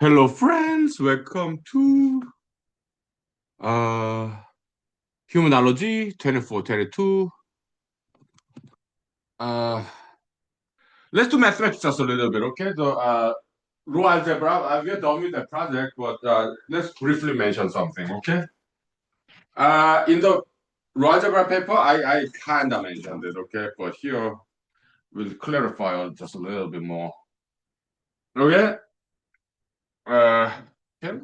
Hello, friends. Welcome to uh humanology 2422. Uh, let's do mathematics just a little bit, okay? The row algebra. We are done with the project, but let's briefly mention something, okay? In the row algebra paper, I kind of mentioned it, okay? But here we'll clarify just a little bit more. Okay? Uh, okay.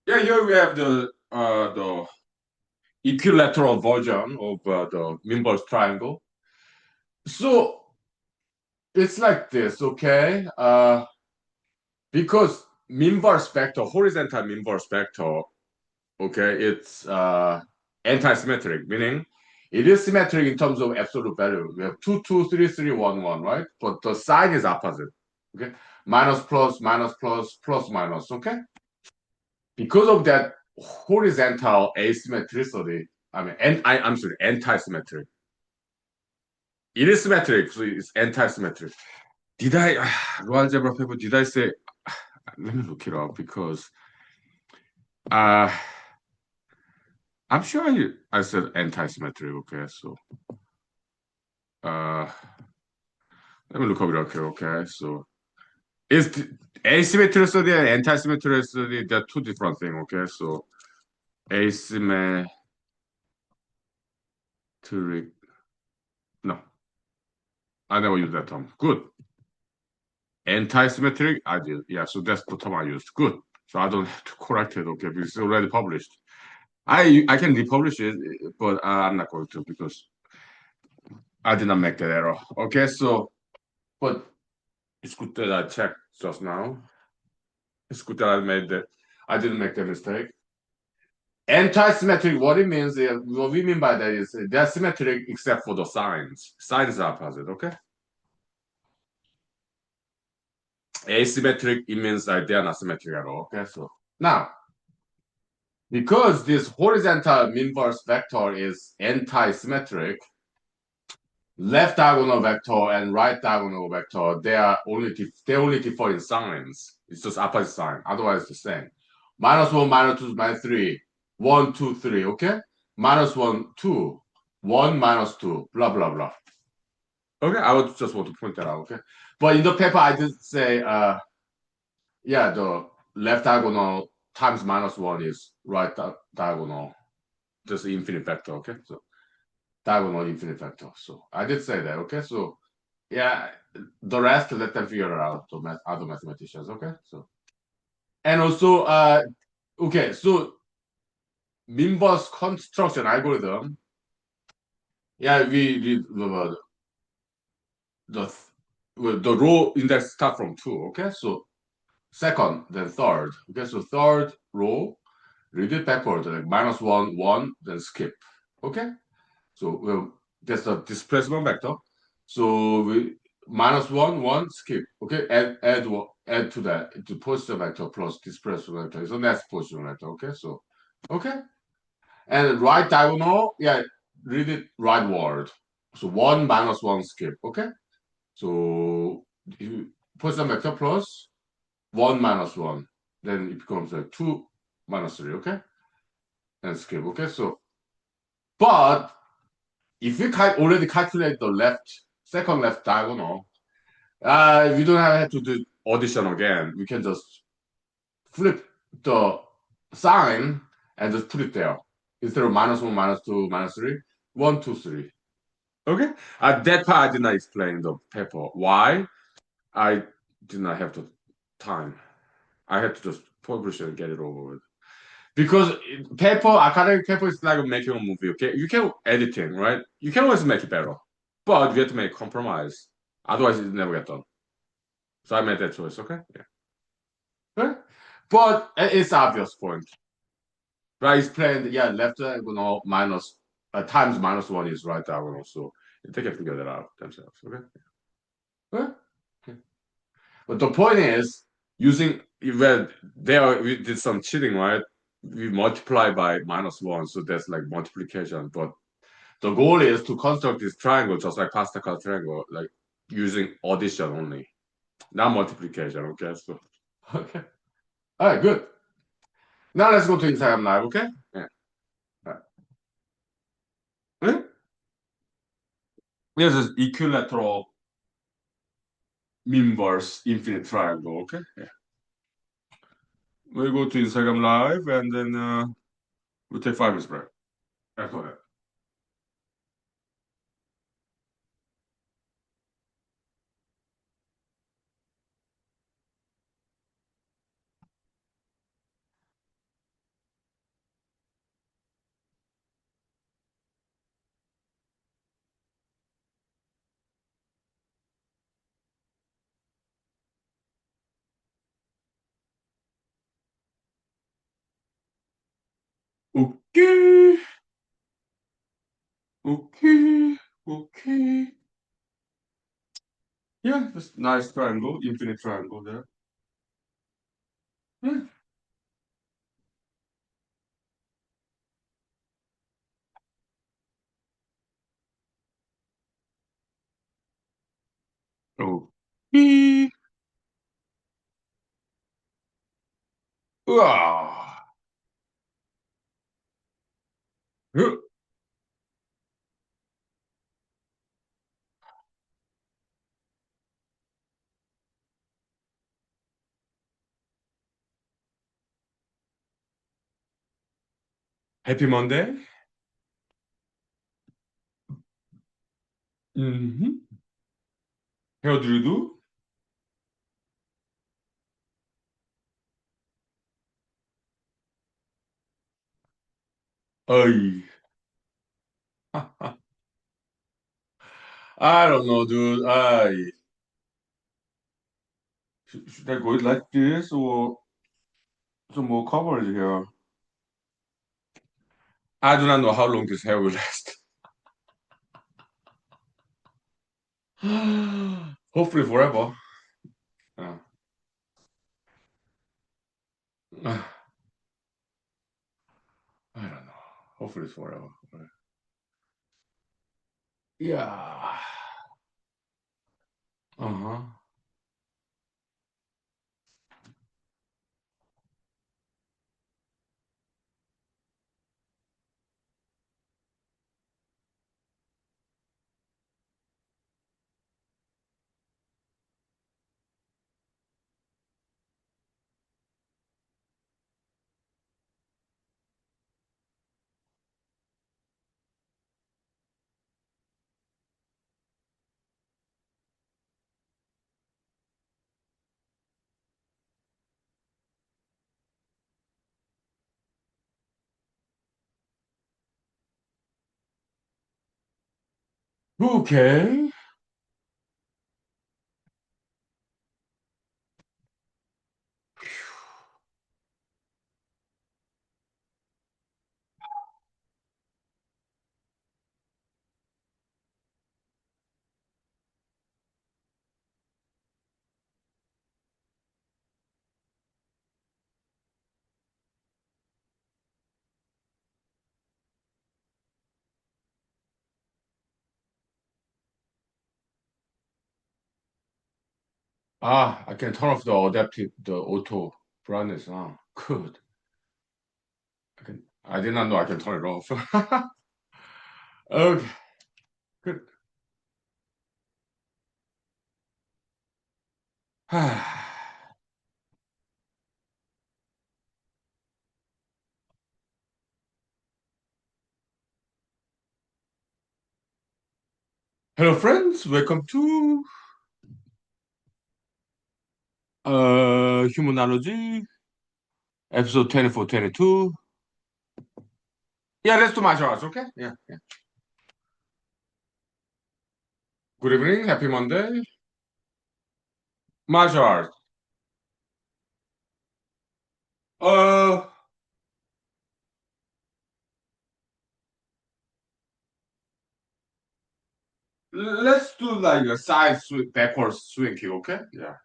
Yeah, here we have the equilateral version of the inverse triangle. So it's like this, okay? Because inverse vector, horizontal inverse vector, okay, it's anti-symmetric, meaning it is symmetric in terms of absolute value. We have 2, 2, 3, 3, 1, 1, right? But the sign is opposite, okay? Minus, plus, minus, plus, plus, minus, okay? Because of that horizontal asymmetricity, I'm sorry, anti-symmetric. It is symmetric, so it's anti-symmetric. Did I, row algebra paper, did I say, let me look it up because uh, I'm sure I said anti-symmetric, okay? So uh, let me look up it, okay? So it's asymmetricity and anti-symmetricity, they're two different things, okay? So asymmetric, no, I never use that term. Good. Anti-symmetric, I did. Yeah, so that's the term I used. Good. So I don't have to correct it, okay? Because it's already published. I can republish it, but I'm not going to because I did not make that error. Okay, so but it's good that I checked just now. It's good that I made that. I didn't make that mistake. Anti-symmetric, what it means is what we mean by that is they're symmetric except for the signs. Signs are opposite. Okay. Asymmetric, it means that they are not symmetric at all. Okay, so now because this horizontal inverse vector is anti-symmetric, left diagonal vector and right diagonal vector, they only differ in signs. It's just opposite sign. Otherwise, the same. Minus one, minus two, minus three. One, two, three. Okay. Minus one, two. One, minus two. Blah blah blah. Okay. I would just want to point that out. Okay. But in the paper, I did say, yeah, the left diagonal times minus one is right diagonal, just infinite vector. Okay. So diagonal infinite vector. So I did say that. Okay. So yeah, the rest let them figure it out. The other mathematicians, okay. So and also, okay, so Minbus construction algorithm. Yeah, we did the the row index start from two. Okay, so second, then third. Okay, so third row, read it backward, like minus one, one, then skip. Okay, so that's the displacement vector. So we minus one, one, skip. Okay, add to that to positive vector plus displacement vector. So that's positive vector. Okay, so okay, and right diagonal, yeah, read it rightward. So one minus one, skip. Okay, so you positive vector plus one minus one, then it becomes like two minus three. Okay, and skip. Okay, so but if we already calculate the second left diagonal, we don't have to do addition again. We can just flip the sign and just put it there. Instead of minus one, minus two, minus three, one, two, three. Okay? That part I did not explain in the paper. Why? I did not have the time. I had to just publish it and get it over with. Because academic paper is like making a movie, okay? You can editing, right? You can always make it better. But you have to make compromise. Otherwise it never get done. So I made that choice, okay? Yeah. Right? But it's obvious point. Right? It's planned, yeah, left diagonal minus times minus one is right diagonal. So they can figure that out themselves, okay? Right? Okay. But the point is, using well, there we did some cheating, right? We multiply by -1, so that's like multiplication. But the goal is to construct this triangle just like Pascal triangle, like using addition only, not multiplication. Okay, so okay, all right, good. Now let's go to Instagram Live. Okay, yeah. All right. This is equilateral inverse infinite triangle. Okay, yeah. We go to Instagram Live and then we'll take 5 minutes break. Yeah, go ahead. Okay, okay, okay. Yeah, this nice triangle, infinite triangle there. Yeah. Okay. Ah. Huh. Happy Monday. Mm-hmm. How do you do? Ay. I don't know, dude. Ay. Should I go like this or some more coverage here? I do not know how long this hair will last. Hopefully forever. Uh, I don't know. Hopefully it's forever. Yeah. Uh-huh. Okay. Ah, I can turn off the adaptive, the auto brightness. Ah, good. I did not know I can turn it off. Okay, good. Hello, friends. Welcome to humanology episode 24, 22. Yeah, let's do martial arts. Okay. Yeah. Yeah. Good evening. Happy Monday. Martial arts. Uh, let's do like a side swing, backwards swing kick. Okay. Yeah.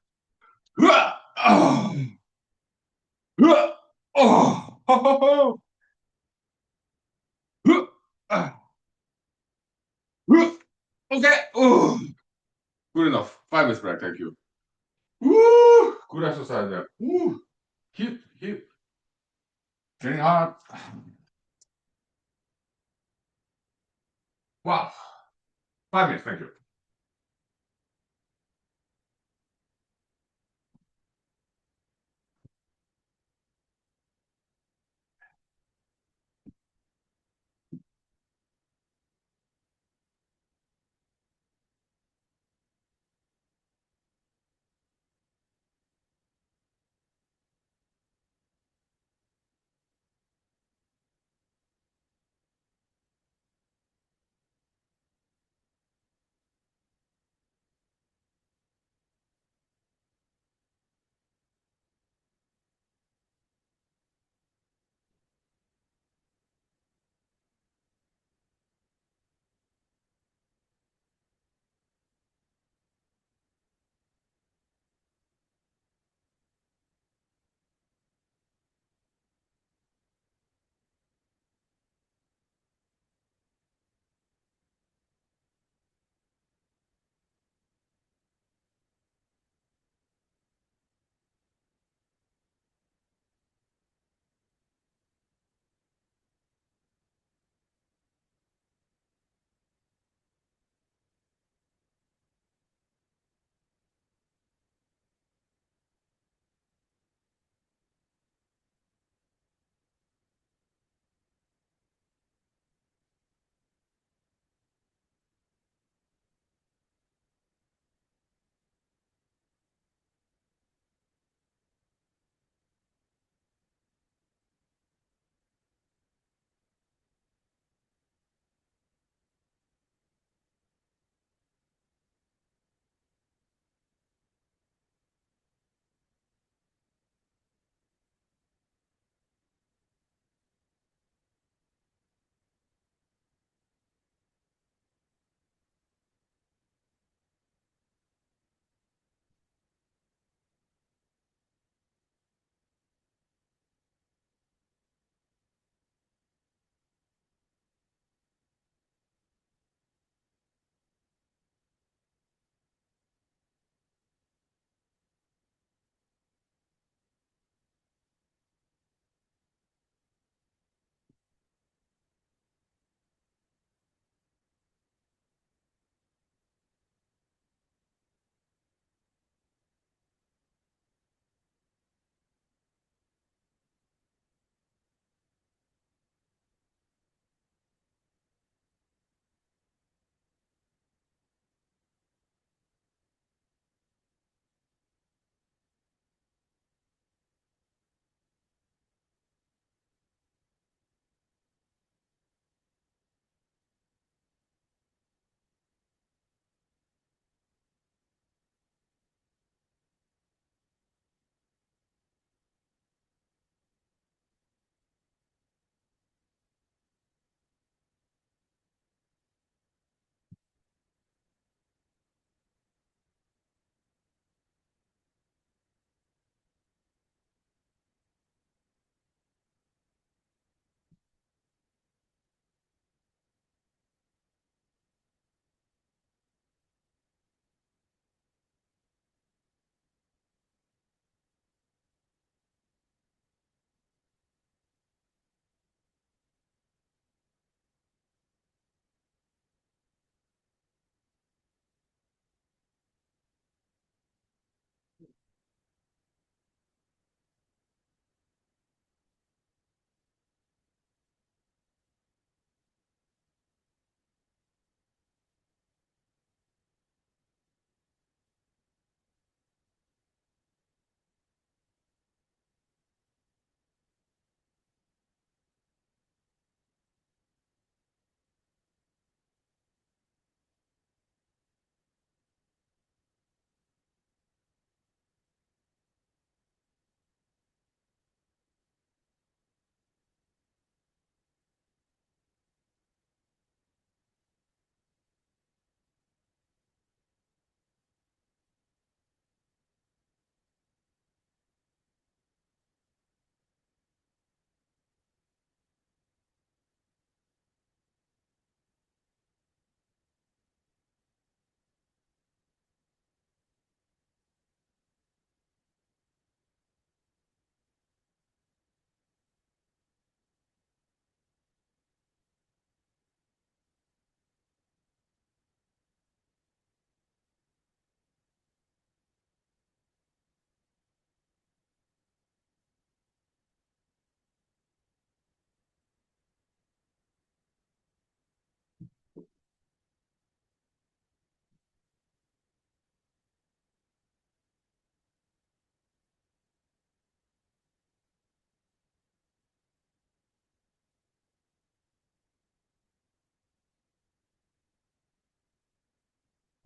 Okay. Good enough. 5 minutes break. Thank you. Woo! Good exercise there. Woo! Hip. Training hard. Wow. 5 minutes. Thank you.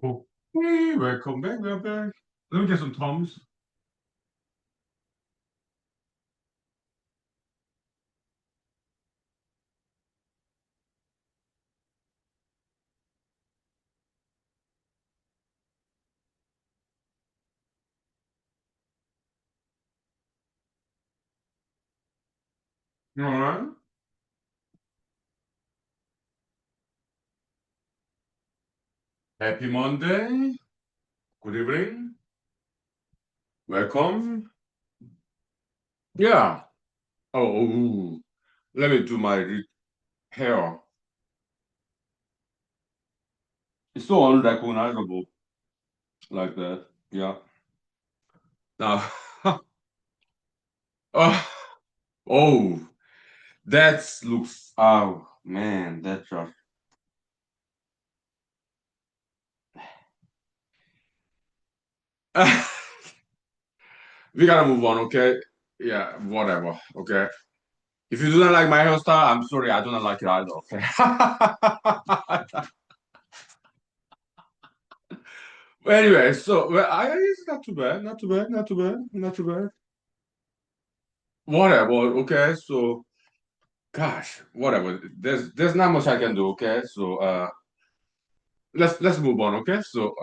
Okay, welcome back. We're back. Let me get some Tums. All right. Happy Monday. Good evening. Welcome. Yeah. Oh, let me do my hair. It's so unrecognizable like that. Yeah. Now, oh, oh, that looks. Oh man, that's rough. We gotta move on, okay? Yeah, whatever. Okay. If you do not like my hairstyle, I'm sorry, I do not like it either. Okay. Well, anyway, so well, it's not too bad, not too bad, not too bad, not too bad. Whatever. Okay. So, gosh, whatever. There's not much I can do. Okay. So, let's move on. Okay. So,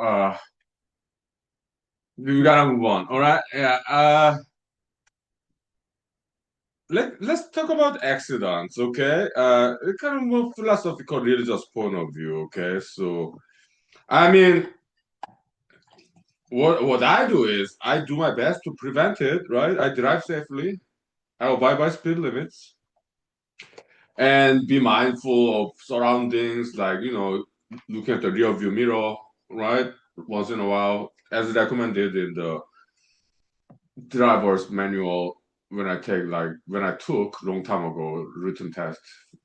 we gotta move on. All right. Yeah. Let's talk about accidents. Okay. Kind of more philosophical, religious point of view. Okay. So, I mean, what I do is I do my best to prevent it. Right. I drive safely. I abide by speed limits and be mindful of surroundings, like looking at the rear view mirror, right, once in a while, as recommended in the driver's manual when I took long time ago written test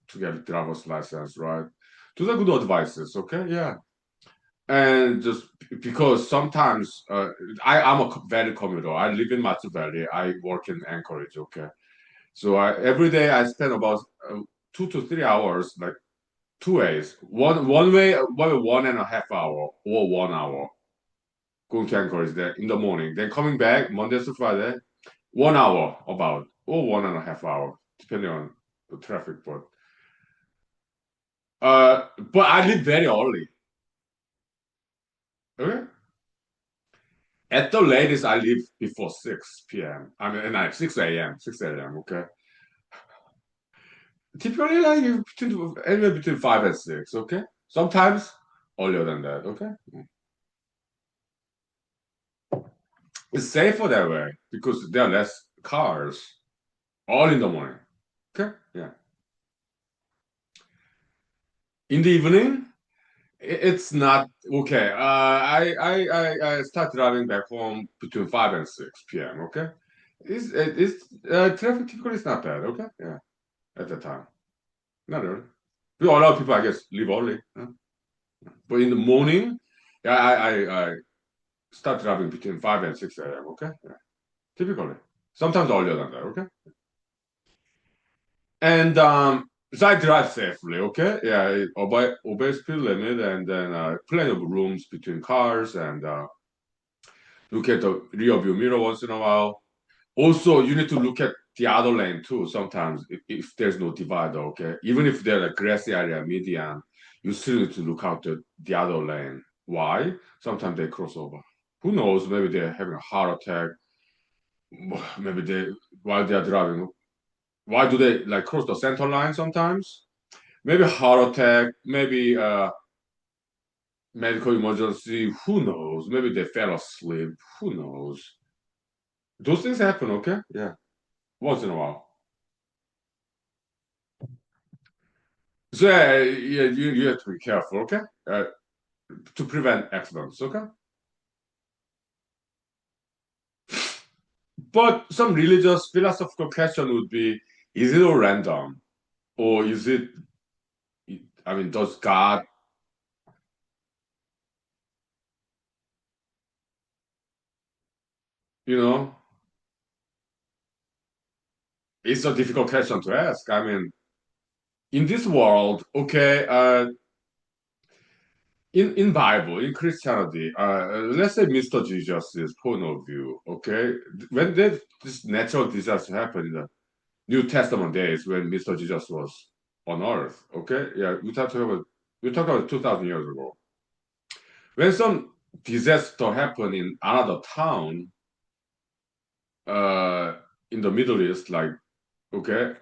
to get driver's license, right? Those are good advices, okay? Yeah. And just because sometimes I'm a very commuter. I live in Matsu Valley. I work in Anchorage, okay? So every day I spend about 2 to 3 hours, like two ways. One way, 1.5 hour or 1 hour going to Anchorage there in the morning. Then coming back Monday to Friday, 1 hour about or 1.5 hour, depending on the traffic. But I leave very early. Okay. At the latest, I leave before 6 p.m. I mean, at 6 a.m. 6 a.m. Okay. Typically, like anywhere between 5 and 6. Okay. Sometimes earlier than that. Okay. It's safer that way because there are less cars all in the morning. Okay, yeah. In the evening, it's not okay. I start driving back home between 5 and 6 p.m. Okay, traffic typically is not bad. Okay, yeah, at the time, not early. But a lot of people, I guess, leave early. Huh? But in the morning, yeah, I start driving between 5 and 6 a.m. Okay, yeah, typically. Sometimes earlier than that. Okay. And so I drive safely, okay? Yeah, obey speed limit and then plenty of rooms between cars and look at the rear view mirror once in a while. Also, you need to look at the other lane too sometimes if there's no divider, okay? Even if there's a grassy area, median, you still need to look out the other lane. Why? Sometimes they cross over. Who knows? Maybe they're having a heart attack. Maybe while they're driving, why do they like cross the center line sometimes? Maybe heart attack, maybe medical emergency. Who knows? Maybe they fell asleep. Who knows? Those things happen, okay? Yeah, once in a while. So yeah, you have to be careful, okay? To prevent accidents, okay? But some religious philosophical question would be: is it all random, or is it? I mean, does God? You know, it's a difficult question to ask. I mean, in this world, okay, in Bible, in Christianity, let's say Mr. Jesus' point of view, okay? When this natural disaster happened in the New Testament days, when Mr. Jesus was on earth, okay? Yeah, we talked about 2,000 years ago. When some disaster happened in another town, uh, in the Middle East, like, okay,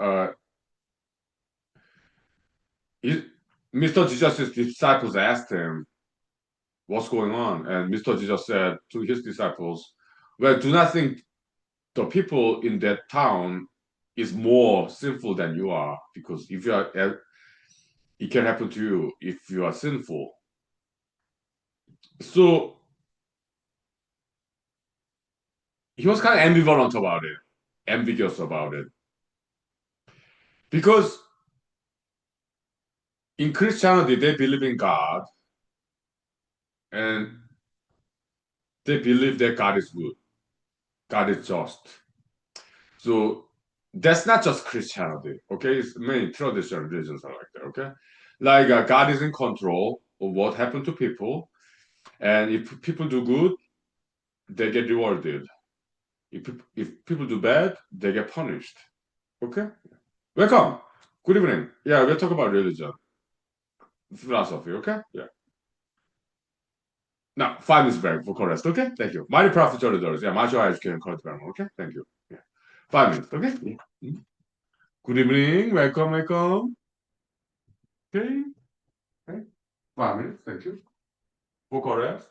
he, Mr. Jesus' disciples asked him, what's going on? And Mr. Jesus said to his disciples, well, do not think the people in that town is more sinful than you are, because if you are, it can happen to you if you are sinful. So he was kind of ambivalent about it, ambiguous about it, because in Christianity they believe in God and they believe that God is good, God is just. So that's not just Christianity, okay? It's many traditional religions are like that, okay? Like God is in control of what happened to people, and if people do good, they get rewarded. If people do bad, they get punished. Okay? Welcome. Good evening. Yeah, we'll talk about religion, philosophy, okay? Yeah. Now, 5 minutes break for chorus, okay? Thank you. Mighty Prophet Dollars. Yeah, Macho Education College Grammar, okay? Thank you. Yeah. 5 minutes, okay? Yeah. Good evening. Welcome, welcome. Okay. Okay. 5 minutes, thank you. For chorus.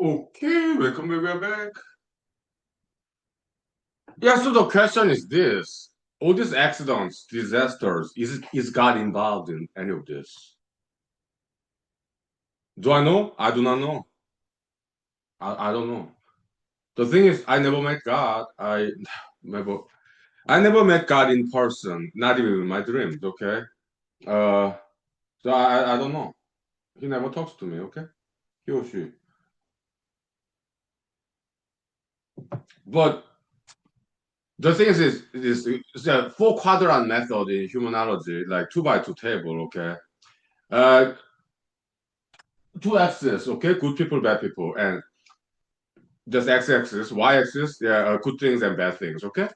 Okay, welcome back. We're back. Yeah, so the question is this. All these accidents, disasters, is God involved in any of this? Do I know? I do not know. I don't know. The thing is, I never met God. Never I never met God in person, not even in my dreams, okay? Uh so I don't know. He never talks to me, okay? He or she. But the thing is it's a four quadrant method in humanology, like two by two table, okay? Uh two axes, okay? Good people, bad people, and just x-axis, y-axis, yeah, good things and bad things, okay?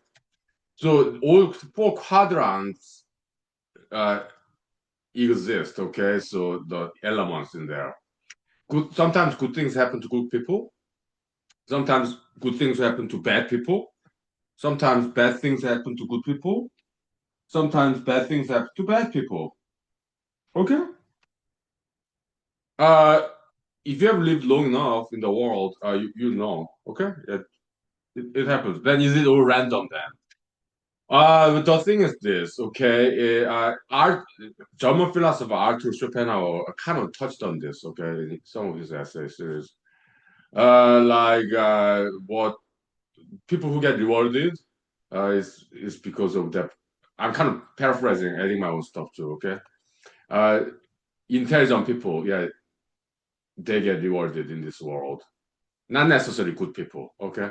So all four quadrants uh, exist, okay? So the elements in there. Sometimes good things happen to good people. Sometimes good things happen to bad people. Sometimes bad things happen to good people. Sometimes bad things happen to bad people. Okay? Uh, if you have lived long enough in the world, you know. Okay? It happens. Then is it all random then? The thing is this, okay? Art, German philosopher Arthur Schopenhauer kind of touched on this, okay, in some of his essays. What people who get rewarded is because of that. I'm kind of paraphrasing, adding my own stuff too, okay? Uh, Intelligent people, yeah, they get rewarded in this world. Not necessarily good people, okay?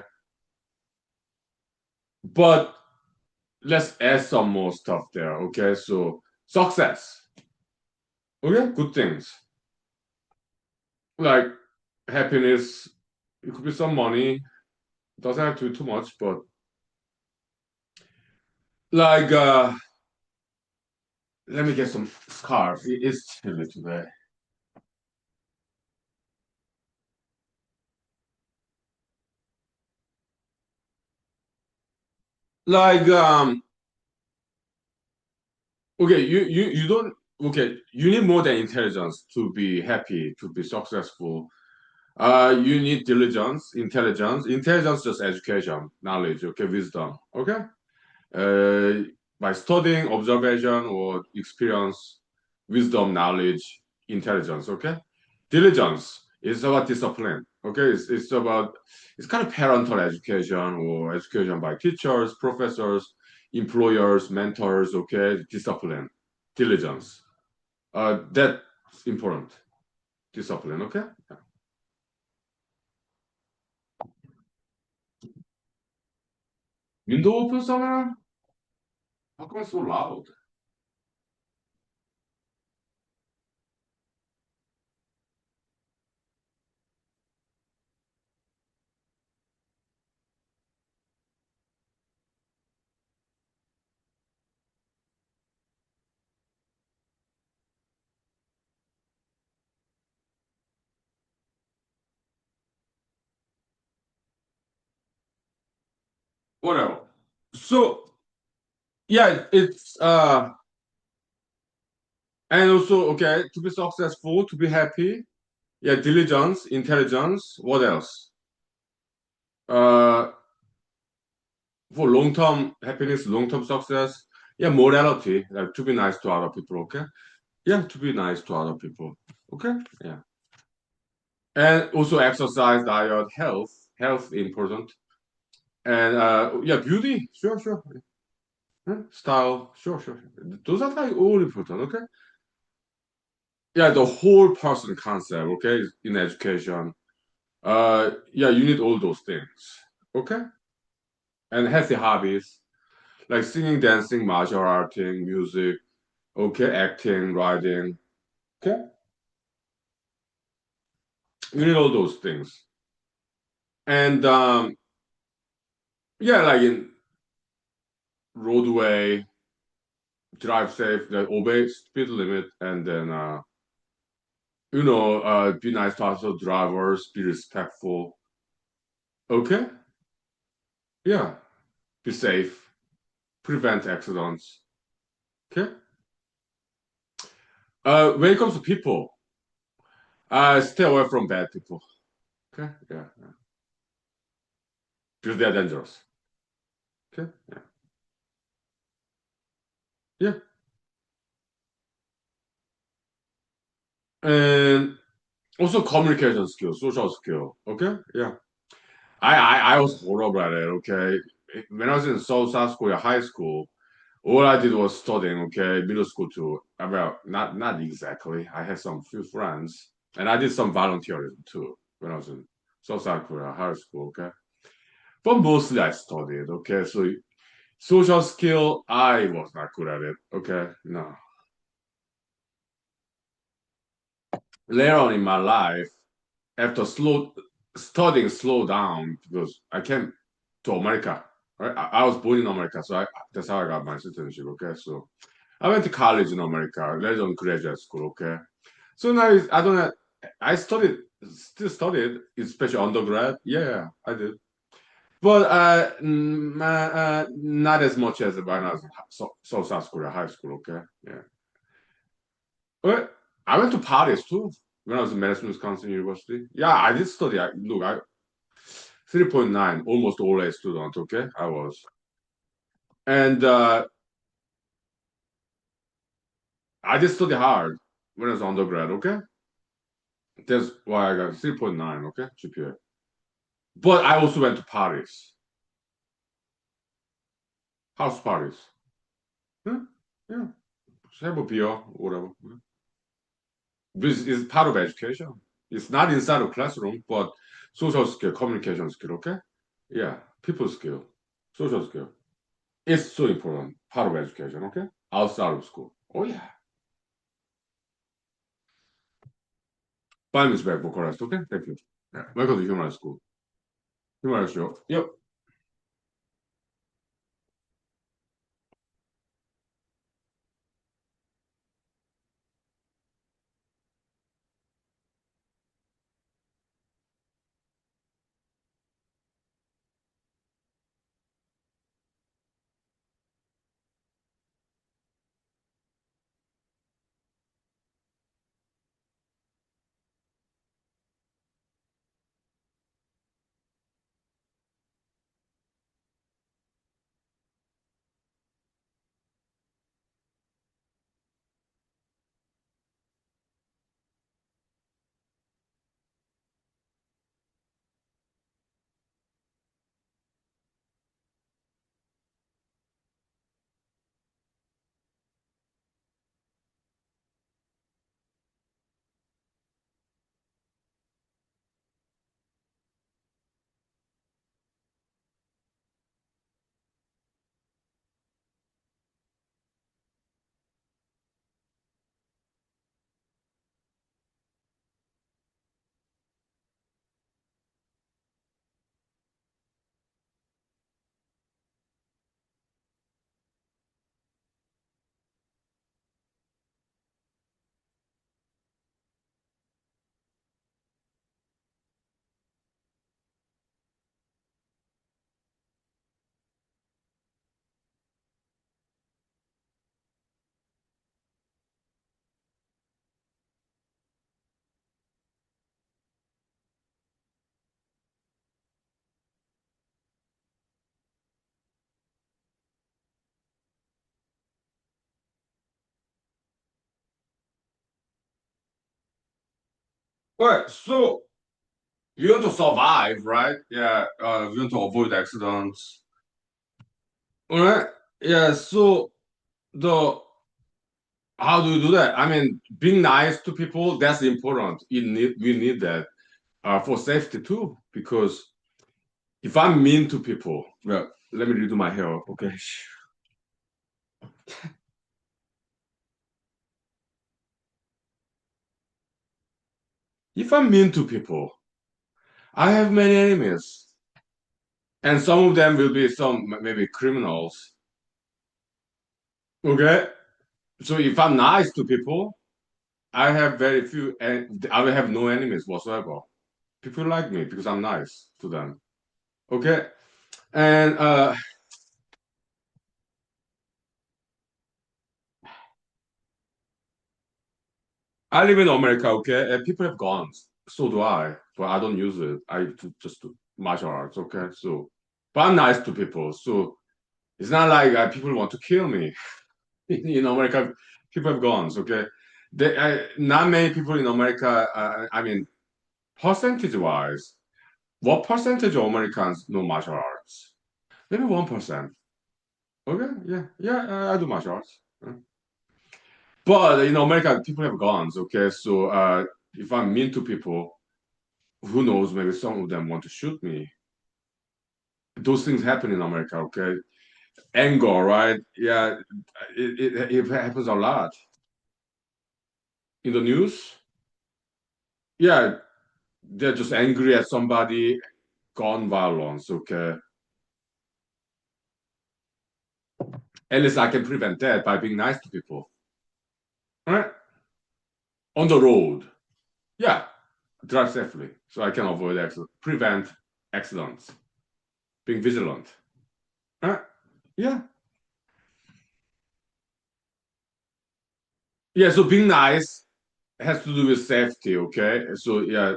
But let's add some more stuff there, okay? So success. Okay, good things like happiness. It could be some money. Doesn't have to be too much, but like let me get some scarf. It is chilly today. Like okay, you don't okay. You need more than intelligence to be happy, to be successful. You need diligence, intelligence. Intelligence just education, knowledge, okay, wisdom, okay. uh, by studying, observation, or experience, wisdom, knowledge, intelligence. Okay, diligence is about discipline. Okay, it's about it's kind of parental education or education by teachers, professors, employers, mentors. Okay, discipline, diligence. That's important. Discipline. Okay. Window open somewhere? How come it's so loud? Whatever. So yeah, it's and also, okay, to be successful, to be happy, yeah, diligence, intelligence, what else? Uh, for long-term happiness, long-term success, yeah, morality, like to be nice to other people, okay? Yeah, to be nice to other people, okay? Yeah. And also exercise, diet, health important. And yeah, beauty, sure, sure. Style, sure, sure. Those are like all important, okay? Yeah, the whole person concept, okay, in education. Yeah, you need all those things. Okay? And healthy hobbies like singing, dancing, martial arting, music, okay, acting, writing. Okay? You need all those things. And yeah, like in roadway, drive safe, obey speed limit, and then be nice to other drivers, be respectful. Okay? Yeah. Be safe, prevent accidents. Okay? When it comes to people, stay away from bad people. Okay, yeah, yeah. Because they're dangerous. Okay, yeah, yeah. And also communication skill, social skill. Okay, yeah. I was horrible at it. Okay, when I was in South Korea high school, all I did was studying. Okay, middle school too. Well, not exactly. I had some few friends, and I did some volunteerism too when I was in South Korea high school. Okay, but mostly I studied. Okay, so social skill, I was not good at it. Okay, no. Later on in my life, after studying slow down because I came to America. Right? I was born in America, so that's how I got my citizenship. Okay, so I went to college in America, later on graduate school. Okay, so now I don't know. I studied, still studied, especially undergrad. Yeah, I did, but not as much as when I was in South Korea high school. Okay, yeah. Well, I went to Paris too when I was in Madison, Wisconsin University. Yeah, I did study. Look, I 3.9, almost all A student. Okay, I was, and I did study hard when I was undergrad. Okay, that's why I got 3.9. Okay, GPA. But I also went to Paris, house Paris. Yeah, yeah, have a beer, whatever. This is part of education. It's not inside of classroom, but social skill, communication skill. Okay, yeah, people skill, social skill. It's so important, part of education. Okay, outside of school. Oh yeah. 5 minutes back for correct. Okay, thank you. Yeah, welcome to human school. Human show. Yep. All right. So you want to survive, right? Yeah. You want to avoid accidents. All right. Yeah. So the how do you do that? I mean, being nice to people, that's important. We need that for safety too. Because if I'm mean to people, well, let me redo my hair. Okay. If I'm mean to people, I have many enemies, and some of them will be some maybe criminals. Okay. So if I'm nice to people, I have very few, and I will have no enemies whatsoever. People like me because I'm nice to them. Okay. And I live in America, okay, and people have guns. So do I. but I don't use it. I just do martial arts. Okay, so but I'm nice to people, so it's not like people want to kill me. In America, people have guns. Okay, not many people in America. I mean, percentage wise, what percentage of Americans know martial arts? Maybe 1%. Okay, yeah, I do martial arts. But in America, people have guns. Okay, so if I'm mean to people, who knows? Maybe some of them want to shoot me. Those things happen in America. Okay, anger, right? Yeah, it happens a lot in the news. Yeah, they're just angry at somebody, gun violence. Okay, at least I can prevent that by being nice to people. Right on the road. Yeah, drive safely so I can avoid accidents, prevent accidents, being vigilant. Right? Yeah. Yeah, so being nice has to do with safety, okay? So yeah,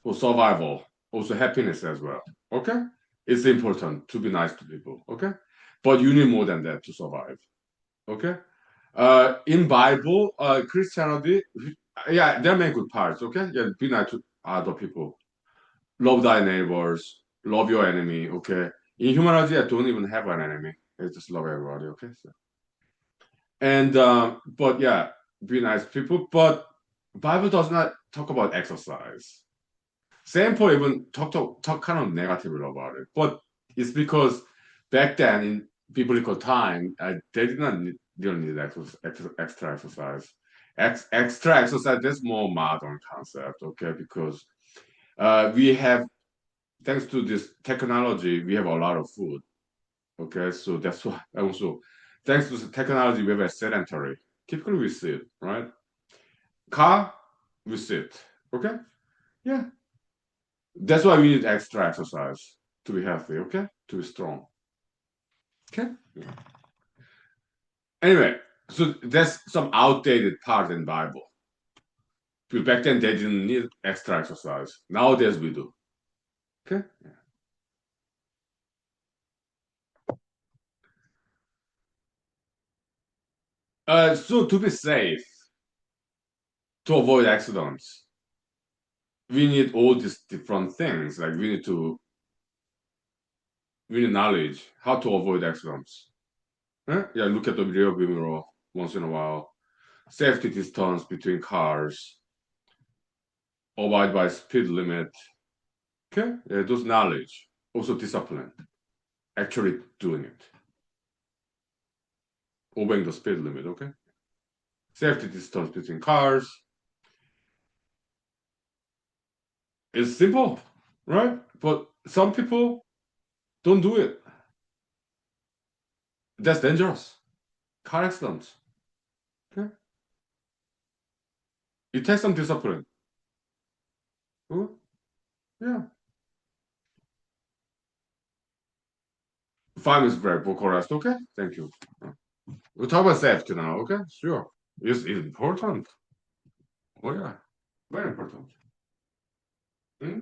for survival, also happiness as well. Okay? It's important to be nice to people, okay? But you need more than that to survive. Okay? In Bible, Christianity, yeah, there are many good parts, okay? Yeah, be nice to other people. Love thy neighbors, love your enemy, okay? In humanology, I don't even have an enemy. I just love everybody, okay? So, and but yeah, be nice people. But Bible does not talk about exercise. Saint Paul even talk kind of negatively about it. But it's because back then in biblical time, they didn't need extra exercise. Extra exercise, that's more modern concept, okay? Because we have, thanks to this technology, we have a lot of food. Okay, so that's why also, thanks to the technology, we have a sedentary. Typically, we sit, right? Car, we sit. Okay, yeah. That's why we need extra exercise to be healthy. Okay, to be strong. Okay. Yeah. Anyway, so that's some outdated part in Bible. Because back then they didn't need extra exercise. Nowadays we do. Okay. So to be safe, to avoid accidents, we need all these different things. Like we need knowledge how to avoid accidents. Huh? Yeah, look at the rear view mirror once in a while. Safety distance between cars. Abide by speed limit. Okay, yeah, those knowledge. Also discipline. Actually doing it. Obeying the speed limit. Okay. Safety distance between cars. It's simple, right? But some people don't do it. That's dangerous. Car accidents. Okay. It takes some discipline. Huh? Yeah. 5 minutes break, vocal rest. Okay. Thank you. We'll talk about safety now. Okay. Sure. It's important. Oh yeah. Very important. Hmm?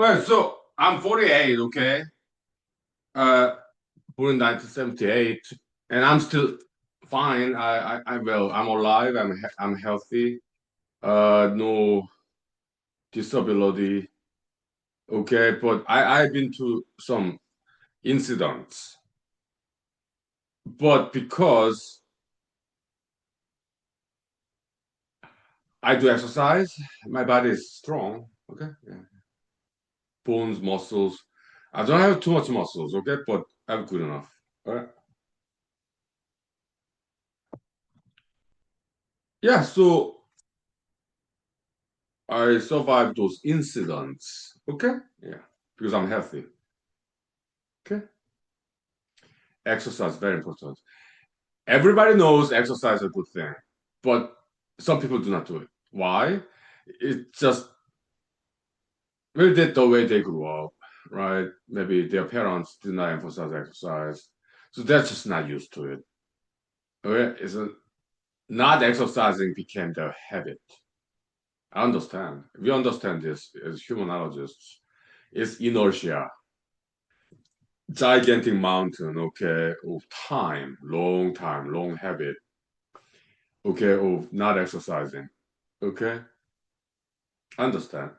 Well, so I'm 48, okay? Born in 1978, and I'm still fine. I'm well. I'm alive. I'm healthy. No disability. Okay, but I've been to some incidents, but because I do exercise, my body is strong. Okay, yeah. Bones, muscles. I don't have too much muscles. Okay, but I'm good enough. All right. Yeah. So I survived those incidents. Okay. Yeah, because I'm healthy. Okay. Exercise very important. Everybody knows exercise is a good thing, but some people do not do it. Why? It's just maybe that's the way they grew up, right? Maybe their parents did not emphasize exercise, so they're just not used to it. Okay? Not exercising became their habit. I understand. We understand this as humanologists. It's inertia, gigantic mountain, okay, of time, long habit, okay, of not exercising, okay. Understand.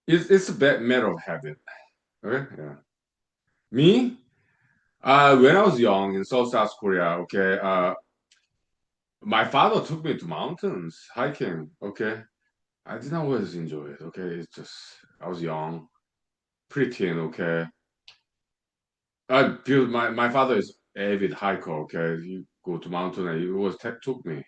It's a bad matter of habit. Okay, yeah. Me, when I was young in South Korea, okay, my father took me to mountains hiking. Okay, I didn't always enjoy it. Okay, it's just I was young, preteen. Okay, my father is avid hiker. Okay, he go to mountain and he always took me.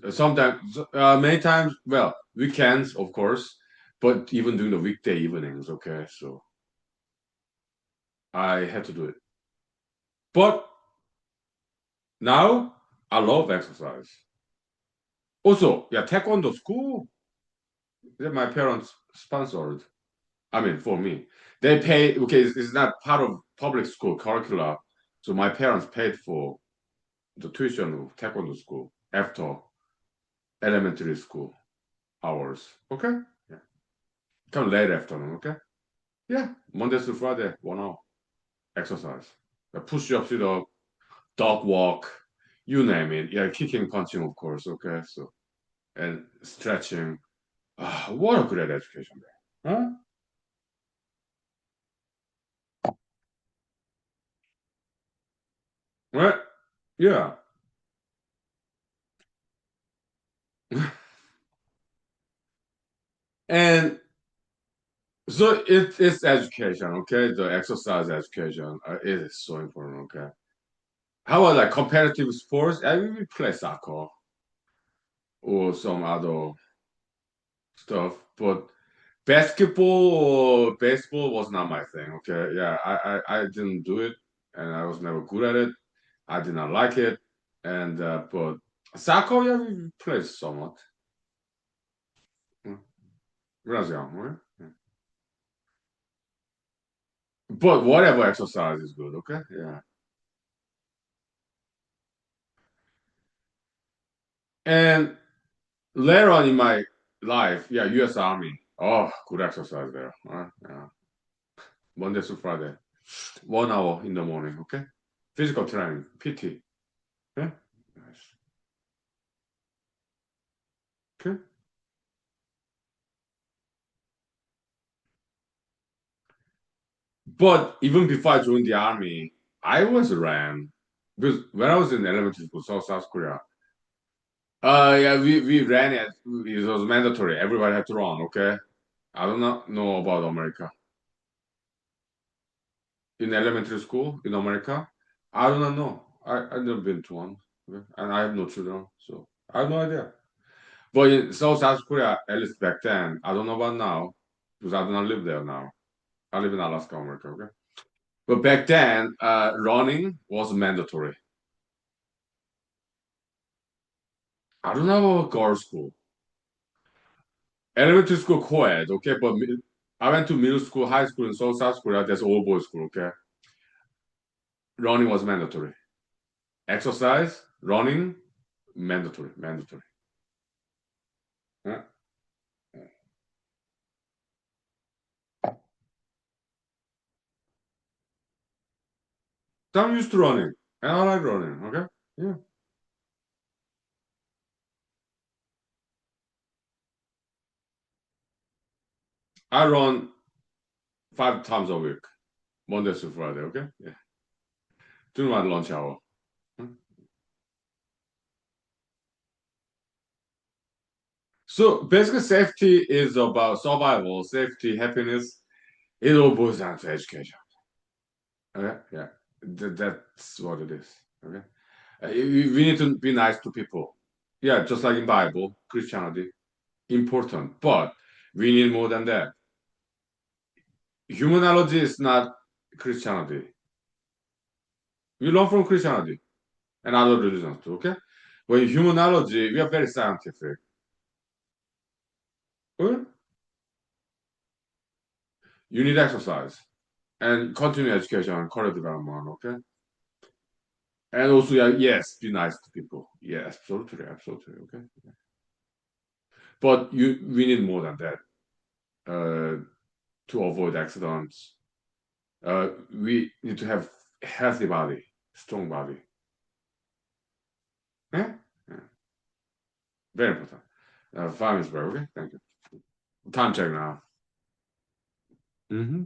Sometimes, many times. Well, weekends, of course, but even during the weekday evenings. Okay, so I had to do it. But now I love exercise. Also, yeah, taekwondo school that my parents sponsored. I mean, for me, they pay. Okay, it's not part of public school curricula, so my parents paid for the tuition of taekwondo school after elementary school hours. Okay, yeah, come late afternoon. Okay, yeah, Monday through Friday, 1 hour exercise, push up, sit up, dog walk, you name it. Yeah, kicking, punching, of course. Okay, so and stretching. Ah, what a great education there. Huh? Right? Yeah. And so it's education, okay? The exercise education it is so important, okay? How about like competitive sports? I mean, we play soccer or some other stuff, but basketball or baseball was not my thing, okay? Yeah, I didn't do it and I was never good at it. I did not like it. And but soccer, yeah, we played somewhat. Mm, when I was young, right? Yeah. But whatever exercise is good, okay? Yeah. And later on in my life, yeah, U.S. Army. Oh, good exercise there. Yeah. Monday to Friday, 1 hour in the morning, okay? Physical training, PT. Yeah? Nice. Okay. But even before I joined the army, I was ran. Because when I was in elementary school, South Korea, yeah, we ran it. It was mandatory. Everybody had to run, okay? I do not know about America. In elementary school in America? I do not know. I've never been to one. Okay? And I have no children, so I have no idea. But in South Korea, at least back then, I don't know about now, because I do not live there now. I live in Alaska, America, okay? But back then, running was mandatory. I don't know about girls' school. Elementary school co-ed, okay? But I went to middle school, high school in South Korea, that's all boys school, okay? Running was mandatory. Exercise, running, mandatory. Yeah. I'm used to running, and I like running. Okay, yeah. I run 5 times a week, Monday to Friday. Okay, yeah. During my lunch hour. Hmm. So basically, safety is about survival, safety, happiness. It all boils down to education. Okay, yeah, that's what it is. Okay, we need to be nice to people. Yeah, just like in Bible, Christianity, important, but we need more than that. Humanology is not Christianity. We learn from Christianity and other religions too. Okay, but in humanology, we are very scientific. Okay? You need exercise and continue education and career development. Okay, and also yeah, yes, be nice to people. Yeah, absolutely, absolutely. Okay, but we need more than that to avoid accidents. We need to have healthy body, strong body. Yeah, yeah. Very important. 5 minutes break. Okay, thank you. Time check now. Mm-hmm.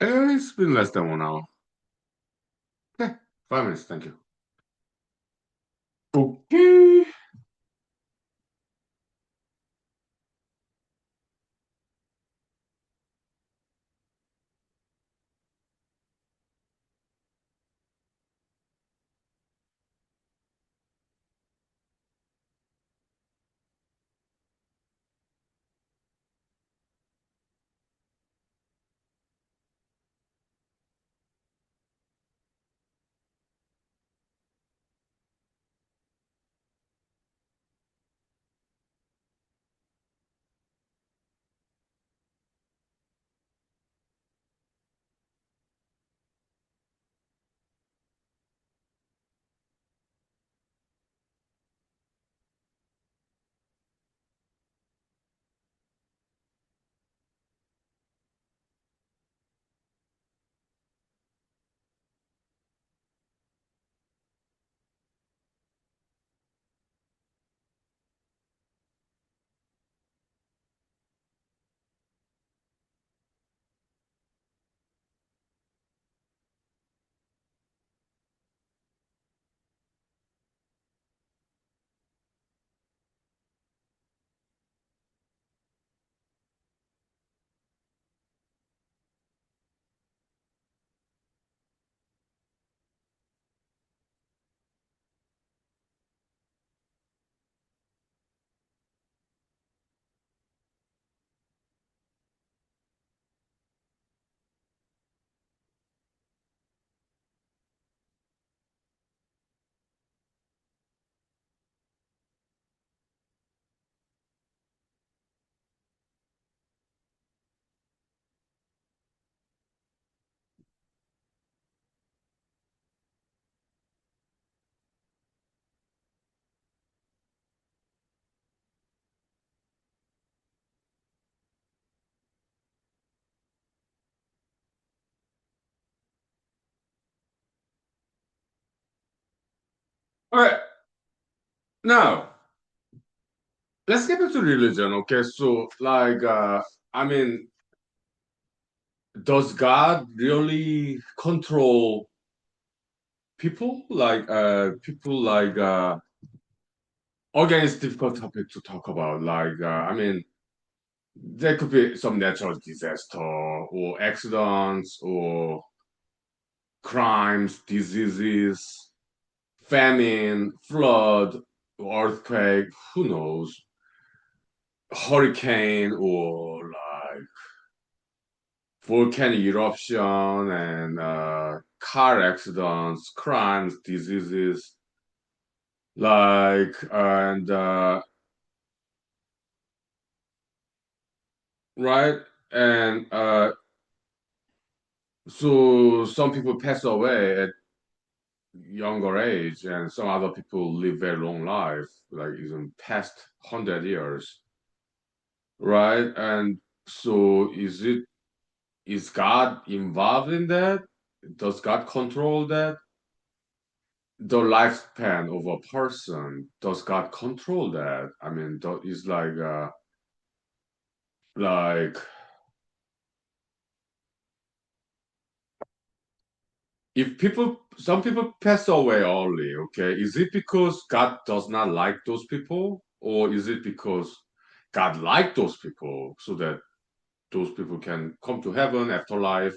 It's been less than 1 hour. Okay, 5 minutes. Thank you. Okay. All right. Now let's get into religion. Okay. So, like, I mean, does God really control people? People like, again, it's difficult topic to talk about. Like, I mean, there could be some natural disaster or accidents or crimes, diseases, famine, flood, earthquake, who knows, hurricane or like volcanic eruption and car accidents, crimes, diseases, like and right and so some people pass away at younger age and some other people live very long life like even past 100 years right? And so is God involved in that? Does God control that? The lifespan of a person, does God control that? I mean, it's like if some people pass away early, okay, is it because God does not like those people, or is it because God like those people so that those people can come to heaven after life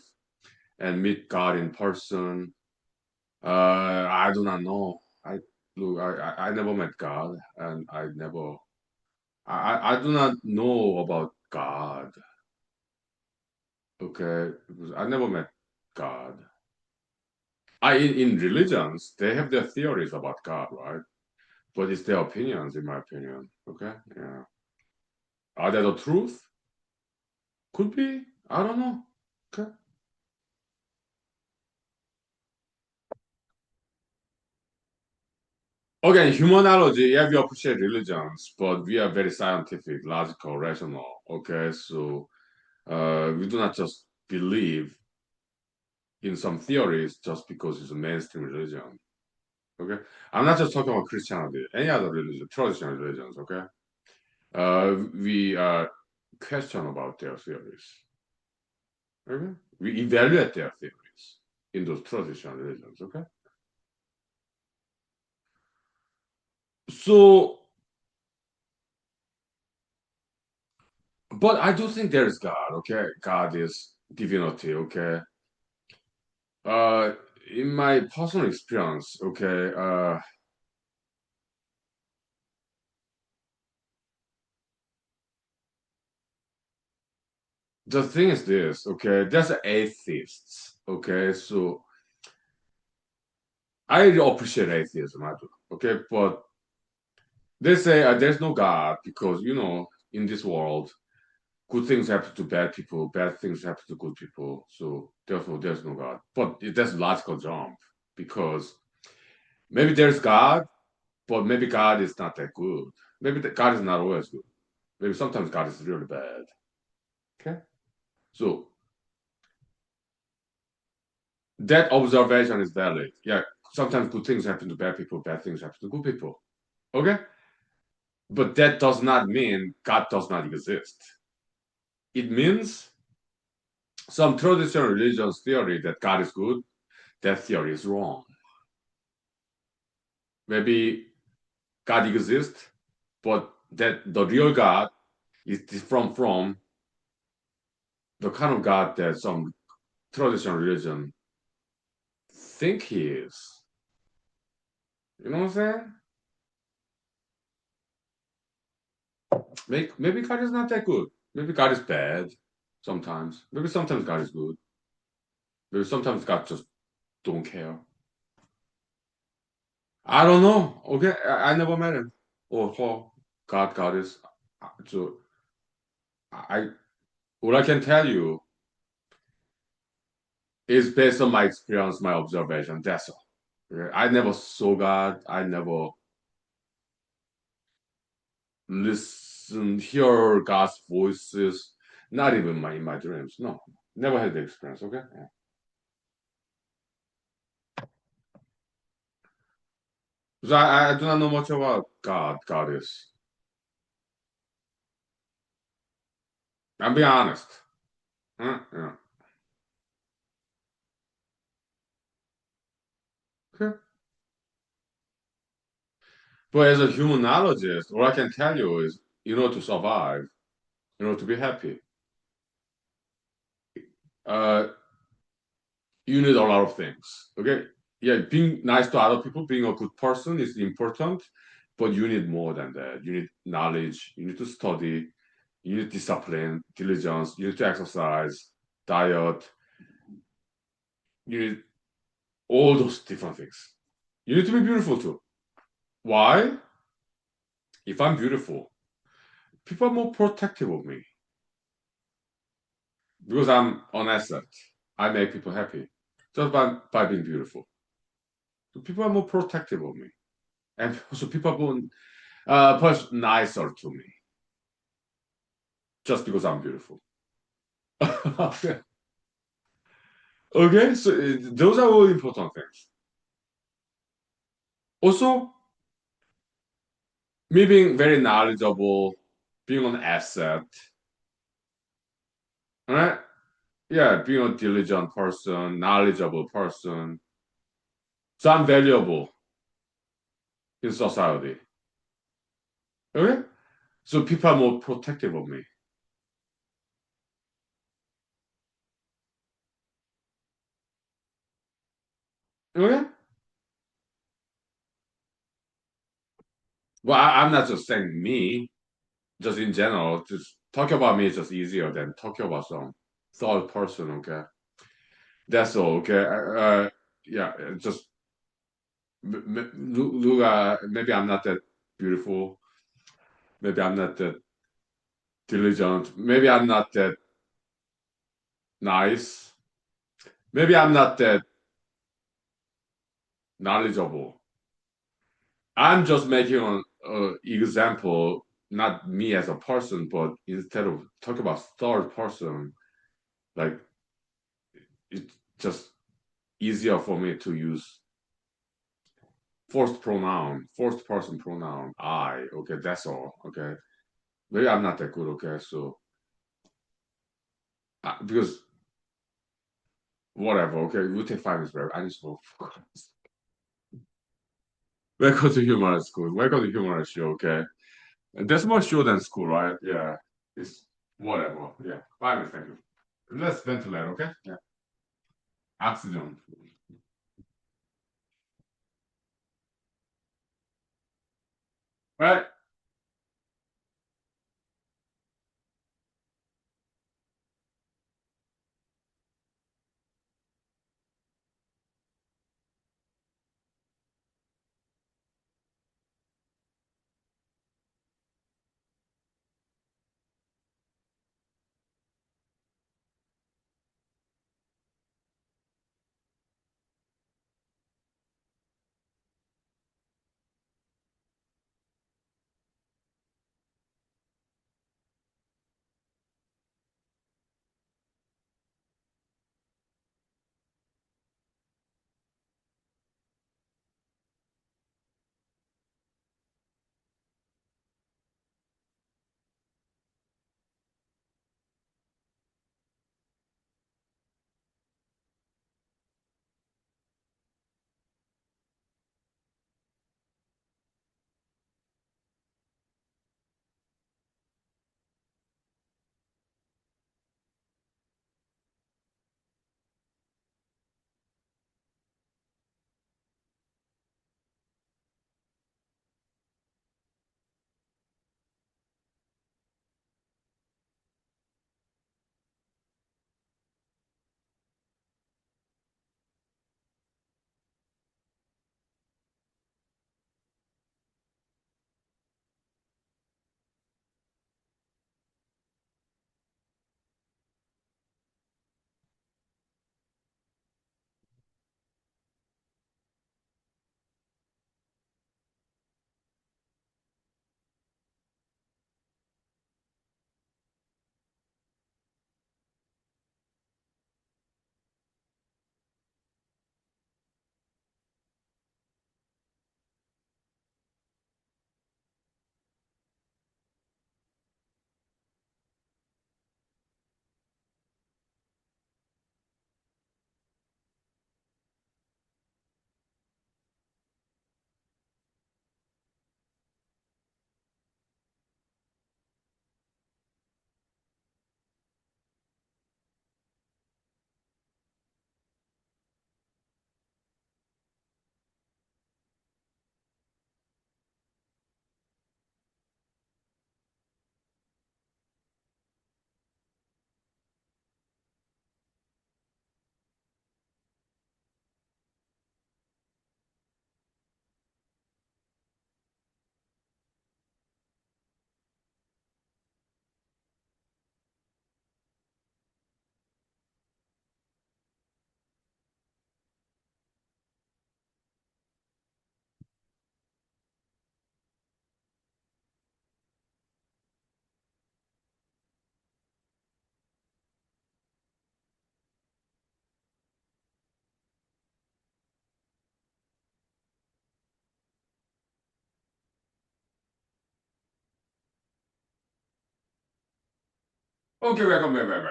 and meet God in person? I do not know. I never met God, and I do not know about God. Okay, because I never met God. In religions, they have their theories about God, right? But it's their opinions, in my opinion. Okay, yeah. Are they the truth? Could be. I don't know. Okay. Okay, humanology, yeah, we appreciate religions, but we are very scientific, logical, rational. Okay, so we do not just believe in some theories just because it's a mainstream religion. Okay, I'm not just talking about Christianity, any other religion, traditional religions. Okay, we question about their theories. Okay, we evaluate their theories in those traditional religions. Okay, so but I do think there is God. Okay, God is divinity. Okay, uh, in my personal experience, okay, the thing is this. Okay, there's atheists. Okay, so I really appreciate atheism. I do. Okay, but they say there's no God because in this world good things happen to bad people, bad things happen to good people. So therefore, there's no God. But that's a logical jump because maybe there's God, but maybe God is not that good. Maybe God is not always good. Maybe sometimes God is really bad. Okay, so that observation is valid. Yeah, sometimes good things happen to bad people, bad things happen to good people. Okay, but that does not mean God does not exist. It means some traditional religions theory that God is good, that theory is wrong. Maybe God exists, but that the real God is different from the kind of God that some traditional religion think he is. You know what I'm saying? Maybe God is not that good. Maybe God is bad sometimes. Maybe sometimes God is good. Maybe sometimes God just don't care. I don't know. Okay, I never met him or her. God is. So I what I can tell you is based on my experience, my observation. That's all. Okay? I never saw God. I never hear God's voices. Not even in my dreams. No, never had the experience. Okay. Yeah. So I do not know much about God. God is. I'm being honest. Huh? Yeah. Okay. But as a humanologist, what I can tell you is, to survive, to be happy, uh, you need a lot of things. Okay. Yeah, being nice to other people, being a good person is important, but you need more than that. You need knowledge. You need to study. You need discipline, diligence. You need to exercise, diet. You need all those different things. You need to be beautiful too. Why? If I'm beautiful, people are more protective of me because I'm an asset. I make people happy just by being beautiful. So people are more protective of me, and also people are more nicer to me. just because I'm beautiful. Okay, so those are all important things. Also, me being very knowledgeable, being an asset, right? Yeah, being a diligent person, knowledgeable person. So I'm valuable in society. Okay? So people are more protective of me. Okay? Well, I'm not just saying me, just in general. Just talk about me is just easier than talking about some third person. Okay? That's all. Okay? Yeah, just look. Maybe I'm not that beautiful. Maybe I'm not that diligent. Maybe I'm not that nice. Maybe I'm not that knowledgeable. I'm just making an example, not me as a person, but instead of talking about third person, like it's just easier for me to use first person pronoun, I. Okay, that's all. Okay, maybe I'm not that good. Okay, so because whatever. Okay, we take 5 minutes break. I just go. Welcome to humor school. Welcome to humor show. Okay, and that's more show than school, right? Yeah, it's whatever. Yeah, 5 minutes. Thank you. Let's ventilate. Okay. Yeah. Oxygen. Right? Okay, welcome, welcome.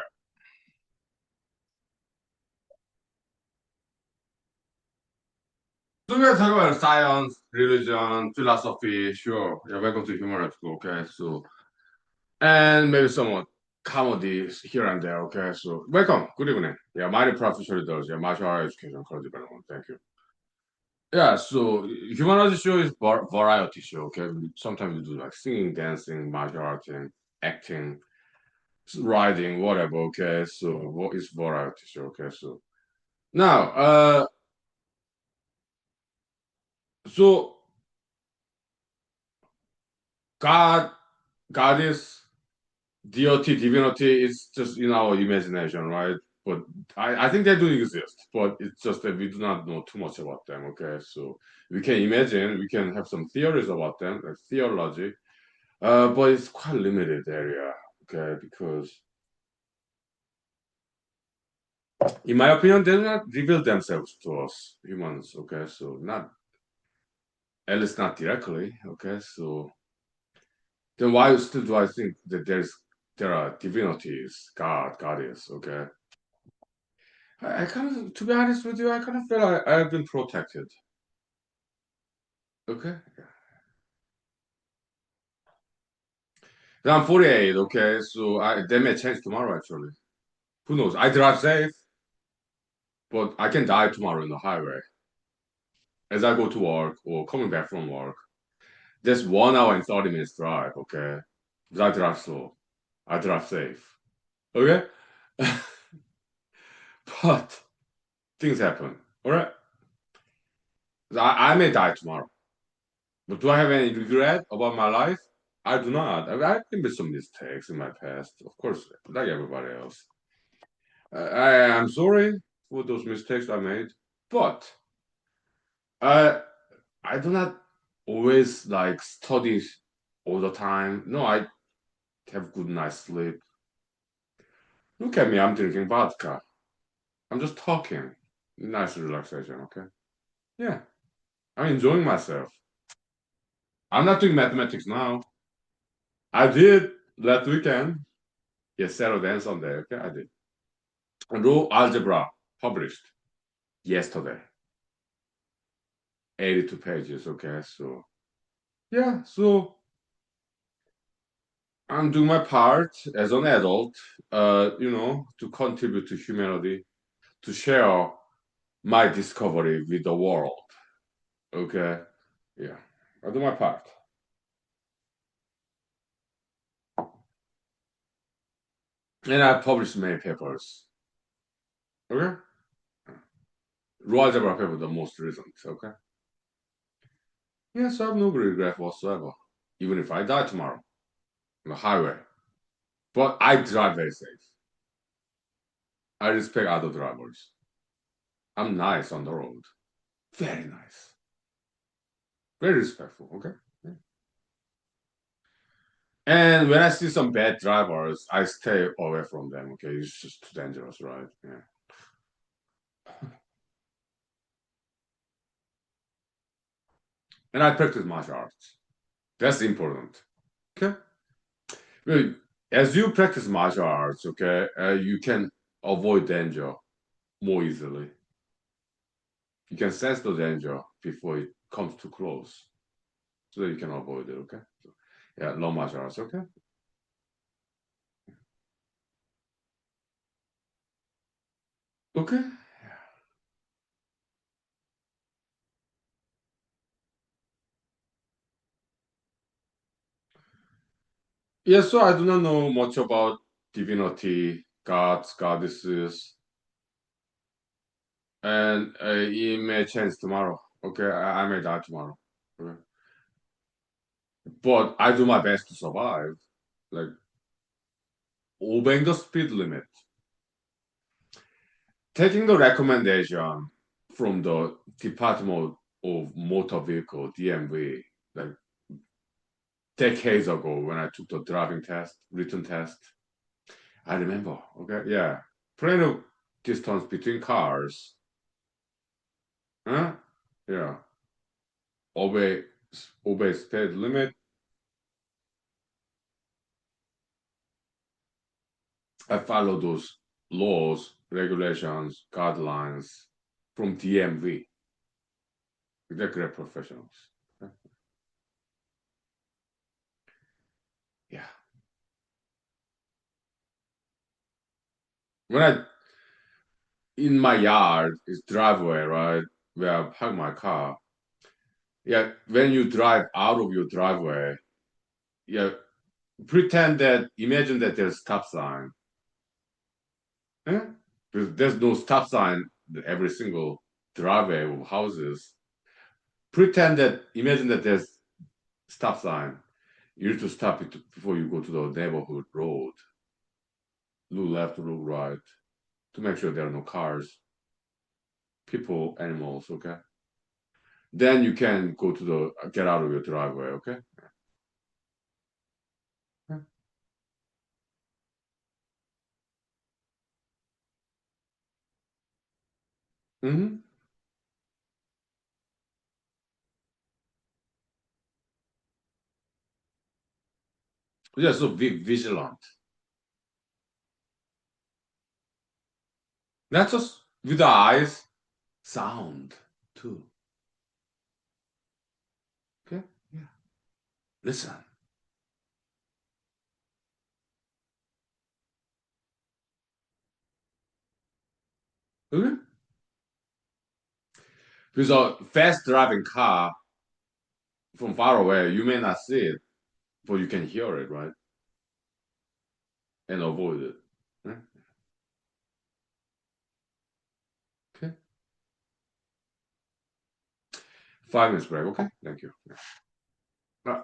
So we're talking about science, religion, philosophy. Sure. Yeah, welcome to humanological. Okay, so and maybe some comedies here and there. Okay, so welcome. Good evening. Yeah, my professor does. Yeah, martial art education college development. Thank you. Yeah, so humanology show is variety show. Okay, sometimes we do like singing, dancing, martial arts, acting, writing, whatever. Okay, so what is variety show? Okay, so now, so God, God is deity, divinity is just in our imagination, right? But I think they do exist, but it's just that we do not know too much about them. Okay, so we can imagine, we can have some theories about them, like theology, but it's quite limited area. Okay, because in my opinion, they do not reveal themselves to us humans. Okay, so not at least not directly. Okay, so then why still do I think that there are divinities, God, goddess? Okay, I kind of, to be honest with you, I kind of feel I've been protected. Okay, I'm 48. Okay, so that may change tomorrow. Actually, who knows? I drive safe, but I can die tomorrow in the highway as I go to work or coming back from work. That's 1 hour and 30 minutes drive. Okay, but I drive slow. I drive safe. Okay, but things happen. All right, I may die tomorrow. But do I have any regret about my life? I do not. I've made some mistakes in my past, of course, like everybody else. I am sorry for those mistakes I made, but I I do not always like study all the time. No, I have good night's sleep. Look at me, I'm drinking vodka. I'm just talking. Nice relaxation, okay? Yeah, I'm enjoying myself. I'm not doing mathematics now. I did last weekend. Yes, Saturday and Sunday, okay? I did. Raw algebra published yesterday. 82 pages, okay? So, yeah, so I'm doing my part as an adult, to contribute to humanity, to share my discovery with the world, okay? Yeah, I do my part. And I published many papers, okay? Raw algebra paper, the most recent, okay? Yes, I have no regret whatsoever, even if I die tomorrow on the highway. But I drive very safe. I respect other drivers. I'm nice on the road. Very nice. Very respectful, okay? Yeah. And when I see some bad drivers, I stay away from them, okay? It's just too dangerous, right? Yeah. And I practice martial arts. That's important. Okay? Well, as you practice martial arts, okay, you can avoid danger more easily. You can sense the danger before it comes too close, so that you can avoid it, okay? So, yeah, no martial arts, okay? Okay. Yeah, so I do not know much about divinity, gods, goddesses, and it may change tomorrow. Okay, I may die tomorrow. Okay. But I do my best to survive, like obeying the speed limit, taking the recommendation from the Department of Motor Vehicle (DMV), like decades ago when I took the driving test, written test. I remember. Okay, yeah, plenty of distance between cars. Huh? Yeah, obey obey speed limit. I follow those laws, regulations, guidelines from DMV. They're great professionals. Yeah. When I in my yard is driveway, right? Where I park my car. Yeah, when you drive out of your driveway, yeah, pretend that imagine that there's stop sign. Eh? There's no stop sign in every single driveway of houses. Pretend that imagine that there's stop sign. You need to stop it before you go to the neighborhood road. Look left, look right to make sure there are no cars, people, animals. Okay. Then you can go to the get out of your driveway. Okay. Mm-hmm. Yeah. So be vigilant. Not just with the eyes, sound too. Okay. Yeah. Listen. Okay. Because a fast driving car from far away, you may not see it, but you can hear it, right? And avoid it. Right? Okay. 5 minutes break. Okay. Thank you. Uh,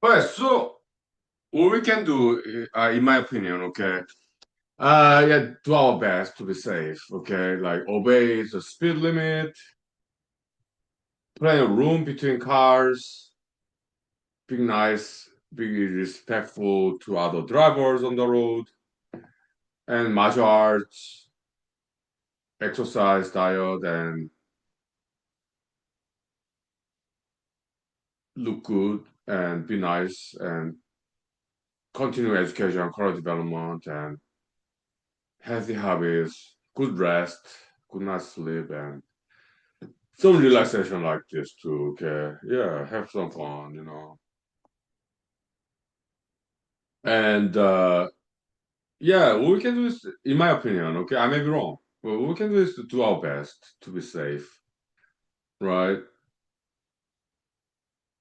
well, so what we can do, in my opinion, okay, yeah, do our best to be safe, okay, like obey the speed limit, plenty of room between cars, be nice, be respectful to other drivers on the road, and martial arts, exercise, diet, and look good and be nice and continue education, career development, and healthy habits, good rest, good night's sleep, and some relaxation like this too. Okay, yeah, have some fun, and yeah, what we can do is, in my opinion, okay, I may be wrong, but what we can do is to do our best to be safe, right?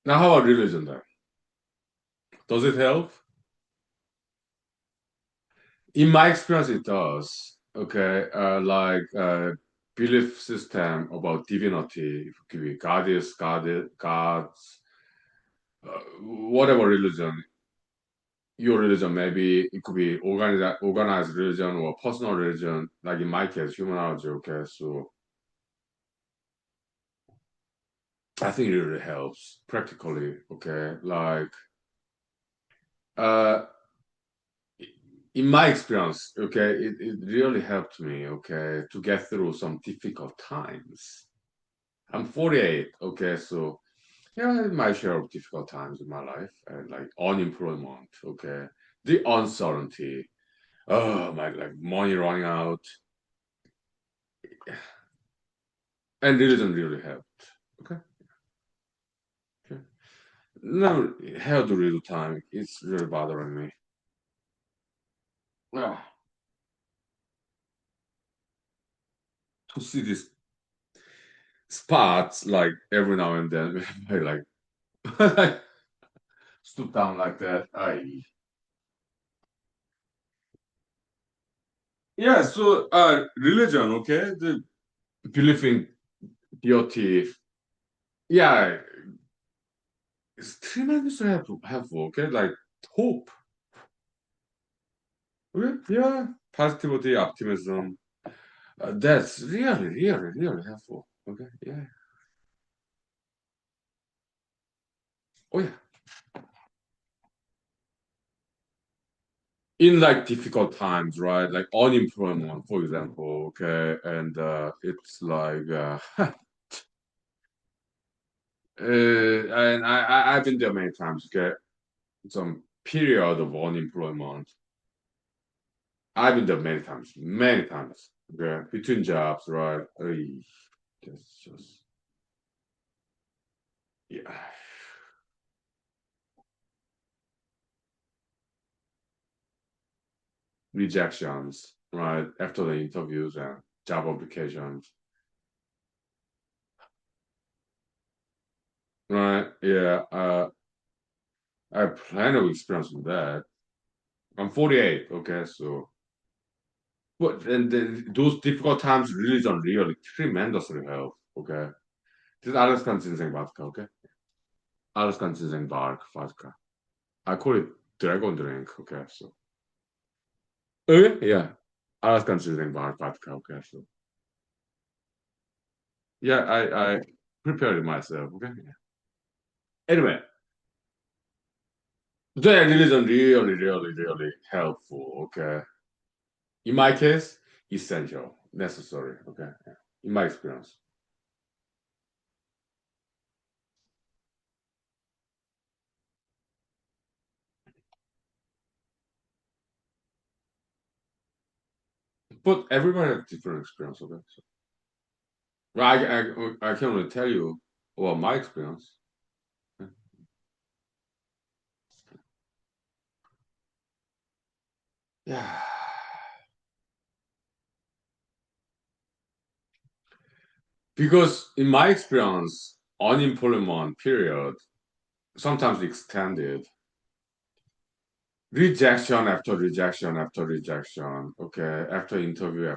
Now, how about religion then? Does it help? In my experience, it does. Okay, belief system about divinity, it could be goddess, gods, whatever religion, your religion, maybe it could be organized religion or personal religion, like in my case, humanology. Okay, so I think it really helps practically. Okay, uh, in my experience, okay, it really helped me, okay, to get through some difficult times. I'm 48, okay, so yeah, my share of difficult times in my life, and like unemployment, okay, the uncertainty, oh my, like money running out, and religion really helped. Okay, okay. Now, how to read time? It's really bothering me. Ah, to see these spots like every now and then, like stoop down like that. I Yeah, so religion, okay, the belief in deity, yeah, it's tremendously helpful, okay, like hope, okay, yeah, positivity, optimism, that's really, really, really helpful, okay, yeah, oh yeah, in like difficult times, right, like unemployment, for example, okay, and it's like, and I've been there many times, okay, some period of unemployment. I've been there many times, many times. Yeah, between jobs, right? Ay, that's just yeah. Rejections, right? After the interviews and job applications, right? Yeah, I have plenty of experience with that. I'm 48, okay, so but and those difficult times really don't really tremendously help, okay. This is alles ganz insane vodka, okay? Alles ganz insane vodka. I call it dragon drink, okay, so. Okay, yeah. Alles ganz insane vodka, okay, so. Yeah, I prepared it myself. Okay. Anyway, the religion really, really, really helpful. Okay. In my case, essential, necessary. Okay. Yeah. In my experience. But everybody has different experience. Okay. So, well, I can only tell you about my experience. Okay? Yeah. Because in my experience, unemployment period sometimes extended rejection after rejection after rejection, okay, after interview,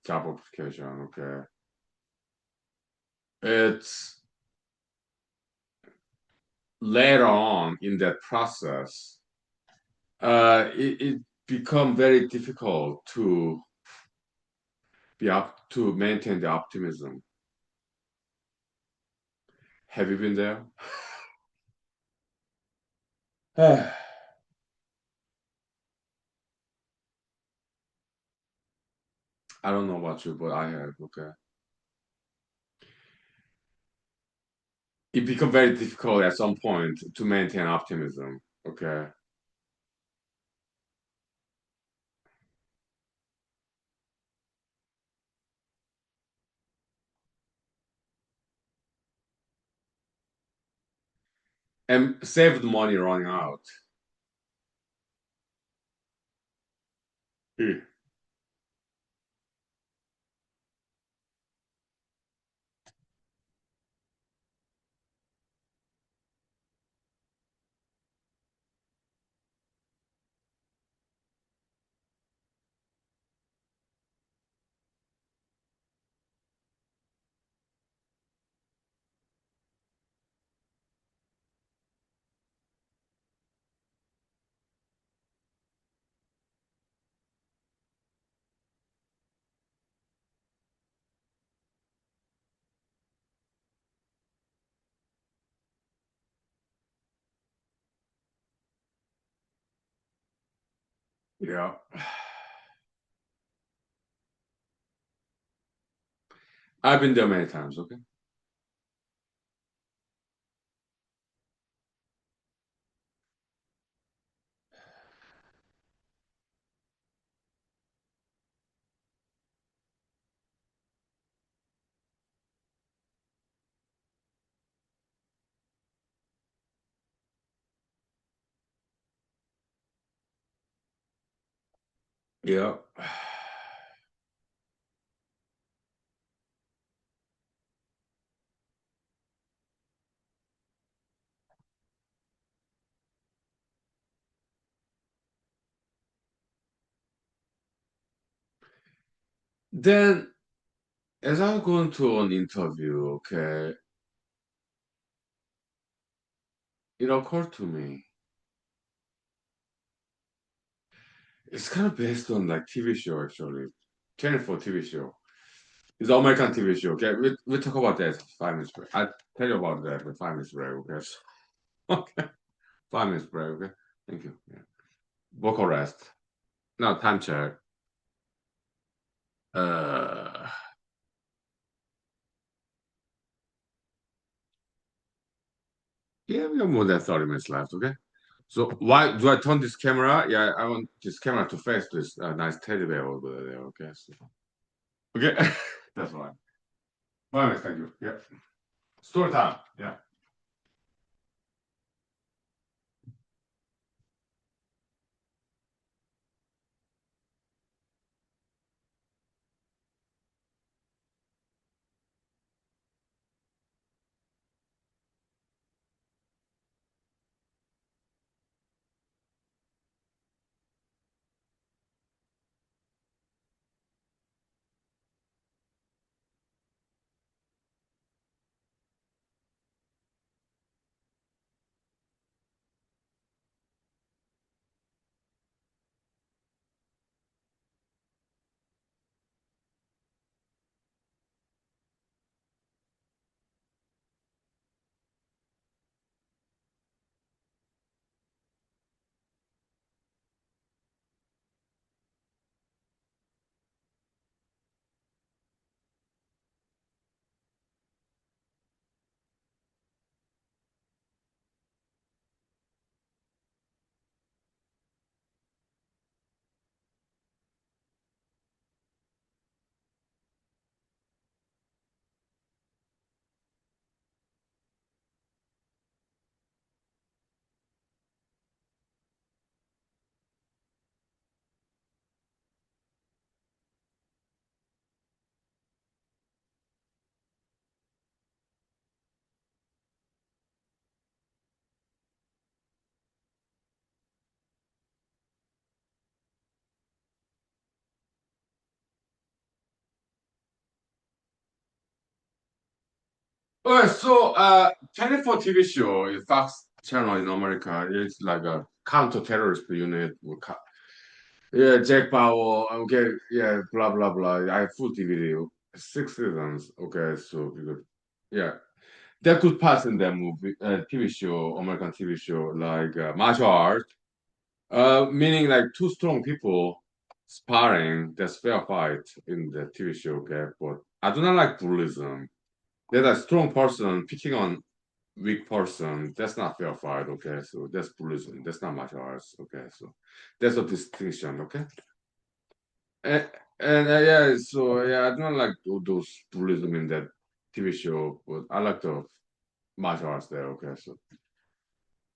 job application, okay. It's later on in that process, it become very difficult to be up to maintain the optimism. Have you been there? I don't know about you, but I have, okay. It become very difficult at some point to maintain optimism, okay. And save the money running out. Hmm. Yeah. I've been there many times, okay? Yeah. Then, as I'm going to an interview, okay, it occurred to me, it's kind of based on like TV show actually, 24 TV show. It's an American TV show. Okay, we talk about that 5 minutes break. I tell you about that with 5 minutes break. Okay, okay, 5 minutes break. Okay, thank you. Yeah. Vocal rest. No time check. Uh, yeah, we have more than 30 minutes left. Okay. So why do I turn this camera? Yeah, I want this camera to face this nice teddy bear over there. Okay. Okay, that's fine. 5 minutes. Thank you. Yeah. Story time. Yeah. Okay, so 24 TV show is Fox channel in America. It's like a counter-terrorist unit. Yeah, Jack Bauer. Okay, yeah, blah blah blah. I have full DVD. 6 seasons. Okay, so because yeah, there are good parts in that movie, TV show, American TV show, like martial art. Meaning like two strong people sparring. That's fair fight in the TV show. Okay, but I do not like dualism. There's a strong person picking on weak person. That's not fair fight. Okay, so that's dualism. That's not martial arts. Okay, so that's a distinction. Okay, and, and yeah, so yeah, I don't like those dualism in that TV show, but I like the martial arts there. Okay, so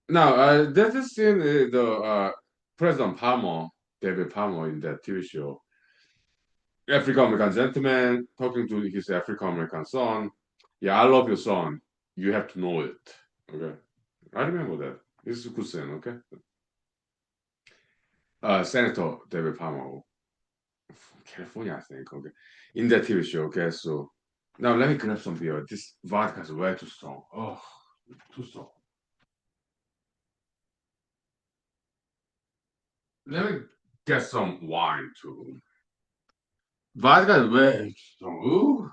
now there's a scene the President Palmer, David Palmer in that TV show. African American gentleman talking to his African American son. Yeah, I love your son. You have to know it. Okay. I remember that. This is a good scene, okay? Senator David Palmer from California, I think. Okay. In that TV show, okay, so now let me grab some beer. This vodka is way too strong. Oh, too strong. Let me get some wine too. Vodka is way too strong. Ooh.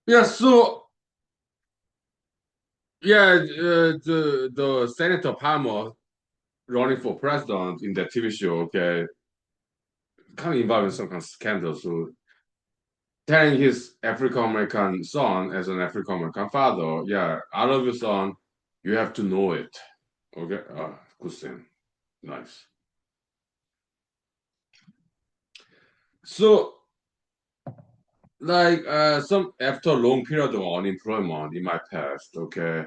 Yeah, so yeah, the Senator Palmer running for president in that TV show, okay, kind of involved in some kind of scandal. So telling his African American son as an African American father, yeah, I love your son, you have to know it. Okay, good thing, nice. So like some after a long period of unemployment in my past, okay,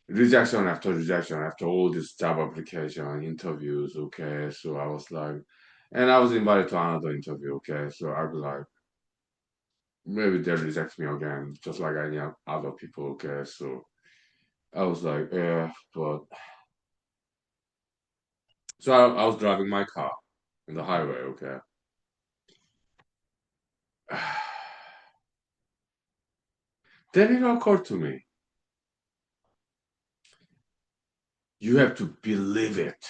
rejection after rejection after all this job application interviews, okay, so I was like, and I was invited to another interview, okay, so I was like, maybe they'll reject me again, just like any other people, okay, so I was like, yeah, but so I was driving my car in the highway, okay. Then it occurred to me, you have to believe it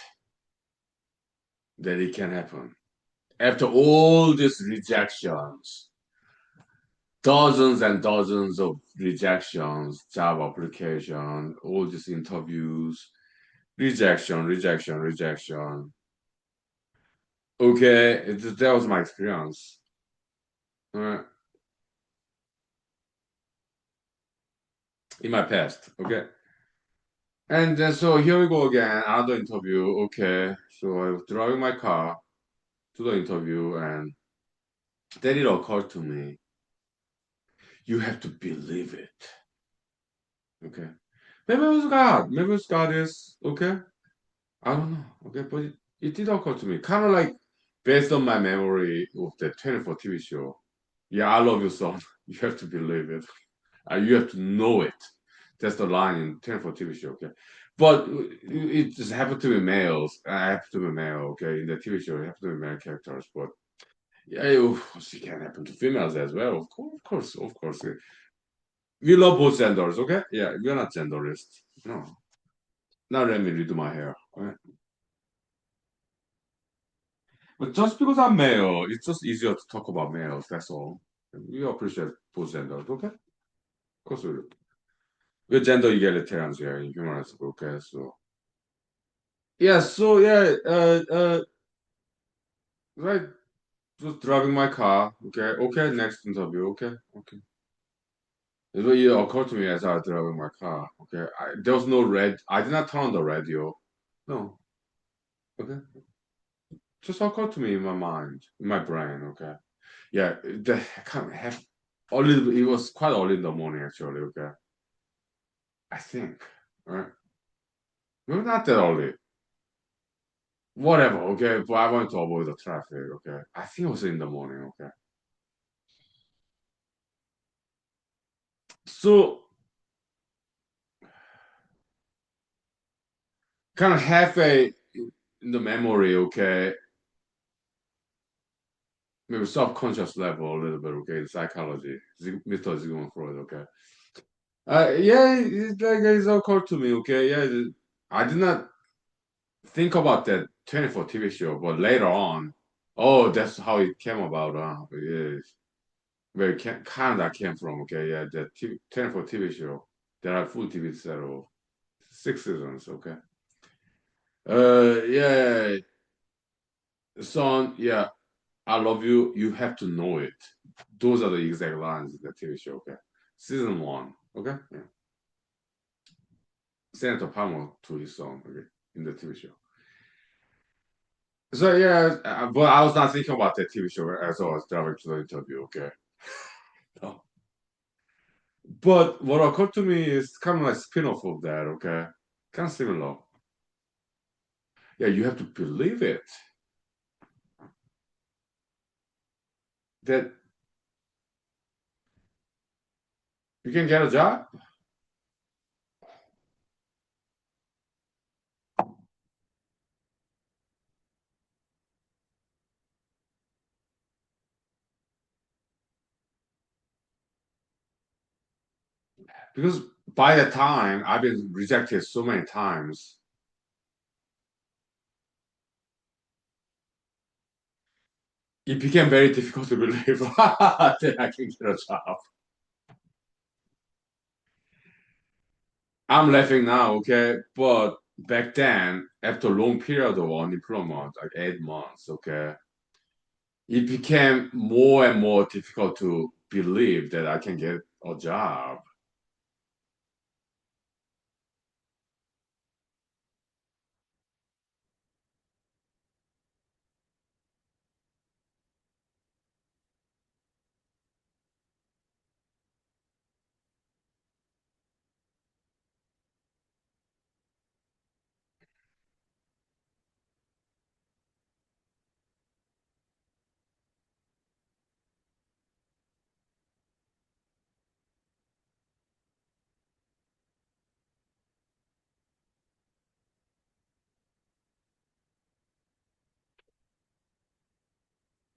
that it can happen. After all these rejections, dozens and dozens of rejections, job application, all these interviews, rejection, rejection, rejection. Okay, that was my experience uh, in my past. Okay, and then so here we go again, another interview. Okay, so I was driving my car to the interview, and then it occurred to me, you have to believe it. Okay, maybe it was God. Maybe it's God is okay. I don't know. Okay, but it did occur to me, kind of like based on my memory of the 24 TV show. Yeah, I love you, son. You have to believe it. You have to know it. That's the line in 24 TV show. Okay, but it just happened to be males. I happen to be male. Okay, in the TV show, it happened to be male characters. But yeah, of course, it can happen to females as well. Of course, of course, of course. We love both genders. Okay, yeah, we're not genderist. No. Now let me redo my hair. Okay? But just because I'm male, it's just easier to talk about males. That's all. We appreciate both genders, okay? Of course we do. We're gender egalitarians here in human rights, okay? So yeah, so yeah, right, just driving my car, okay, okay, next interview, okay, okay. It really occurred to me as I was driving my car, okay. There was no red. I did not turn on the radio. No, okay. Just occurred to me in my mind, in my brain, okay. Yeah, the I can't have a little bit. It was quite early in the morning, actually, okay. I think, right? Maybe not that early. Whatever, okay. But I wanted to avoid the traffic, okay. I think it was in the morning, okay. So kind of halfway in the memory, okay. Maybe subconscious level a little bit, okay. In psychology, Mr. Sigmund Freud, okay. Yeah, it's occurred to me, okay. Yeah, I did not think about that 24 TV show, but later on, oh, that's how it came about. Yeah, where Canada came from. Okay, yeah, the 24 TV show. There are full TV set of 6 seasons. Okay. Yeah, son. Yeah, I love you. You have to know it. Those are the exact lines in the TV show. Okay, season one. Okay, yeah. Senator Palmer to his son. Okay, in the TV show. So yeah, but I was not thinking about that TV show as I was driving to the interview. Okay. No. But what occurred to me is kind of like spin-off of that, okay? Kind of similar. Yeah, you have to believe it that you can get a job because by the time I've been rejected so many times, it became very difficult to believe that I can get a job. I'm laughing now, okay? But back then, after a long period of unemployment, like 8 months, okay, it became more and more difficult to believe that I can get a job.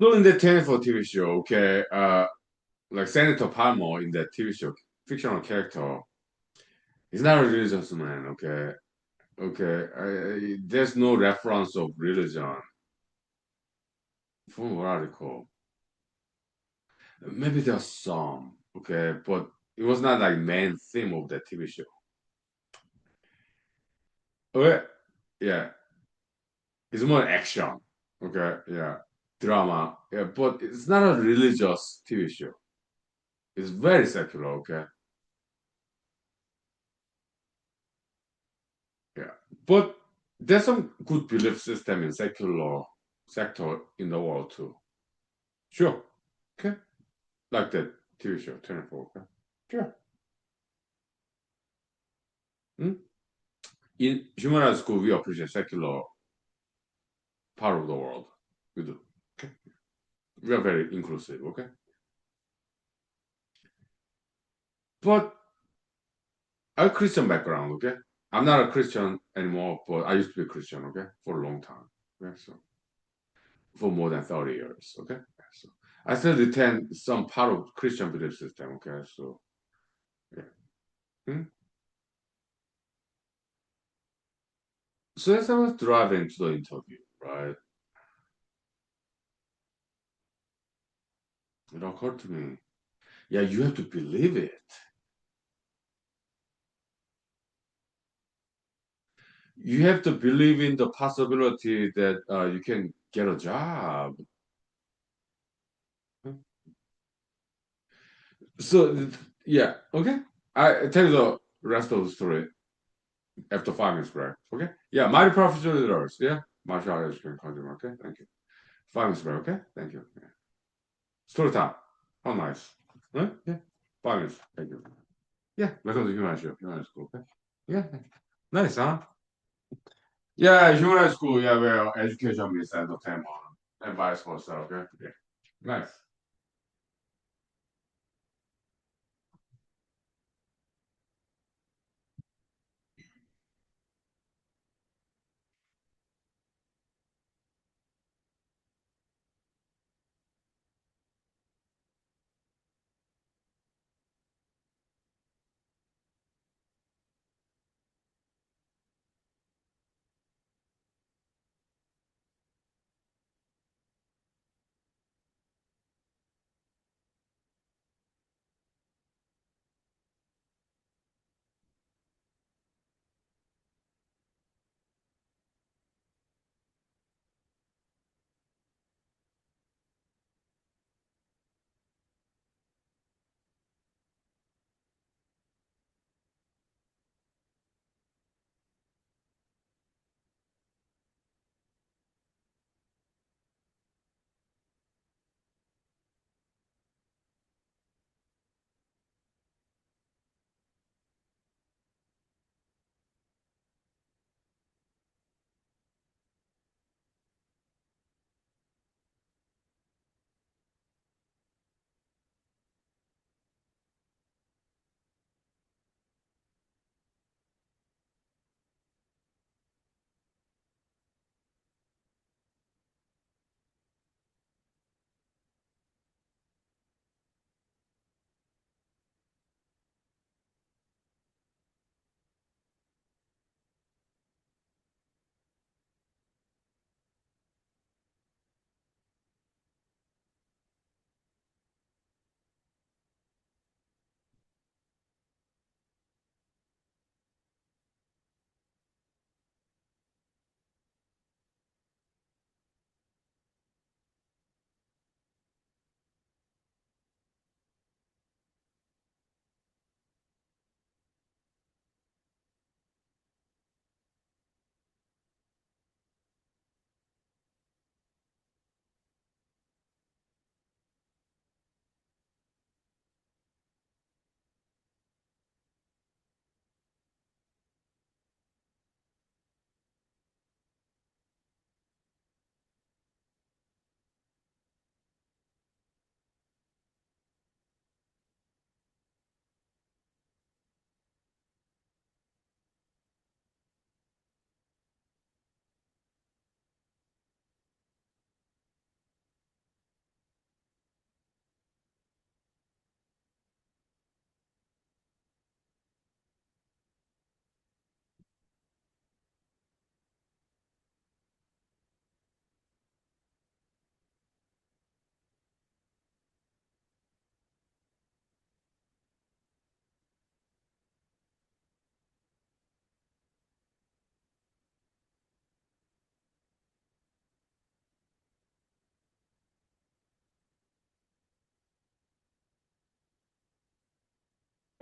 So in the 24 TV show, okay, like Senator Palmer in that TV show, fictional character, he's not a religious man, okay? Okay, there's no reference of religion from what I recall. Maybe there's some, okay, but it was not like main theme of that TV show. Okay, yeah, it's more action. Okay, yeah, drama. Yeah, but it's not a religious TV show. It's very secular. Okay, yeah, but there's some good belief system in secular sector in the world too. Sure. Okay, like that TV show 24. Okay, sure. Hmm? In human school, we appreciate secular part of the world. We do. Okay, we are very inclusive. Okay, but I have Christian background. Okay, I'm not a Christian anymore, but I used to be a Christian. Okay, for a long time. Okay, so for more than 30 years. Okay, so I still retain some part of Christian belief system. Okay, so yeah. Hmm? So as I was driving to the interview, right, it occurred to me, yeah, you have to believe it. You have to believe in the possibility that you can get a job. So yeah, okay. I tell you the rest of the story after 5 minutes break. Okay. Yeah, my professional leaders. Yeah, martial art education consumer. Okay, thank you. 5 minutes break. Okay, thank you. Yeah. Story time. How nice. Huh? Yeah. 5 minutes. Thank you. Yeah, welcome to human show. Human school. Okay. Yeah. Nice, huh? Yeah, human school. Yeah, where education means entertainment and vice versa. Okay. Yeah. Nice.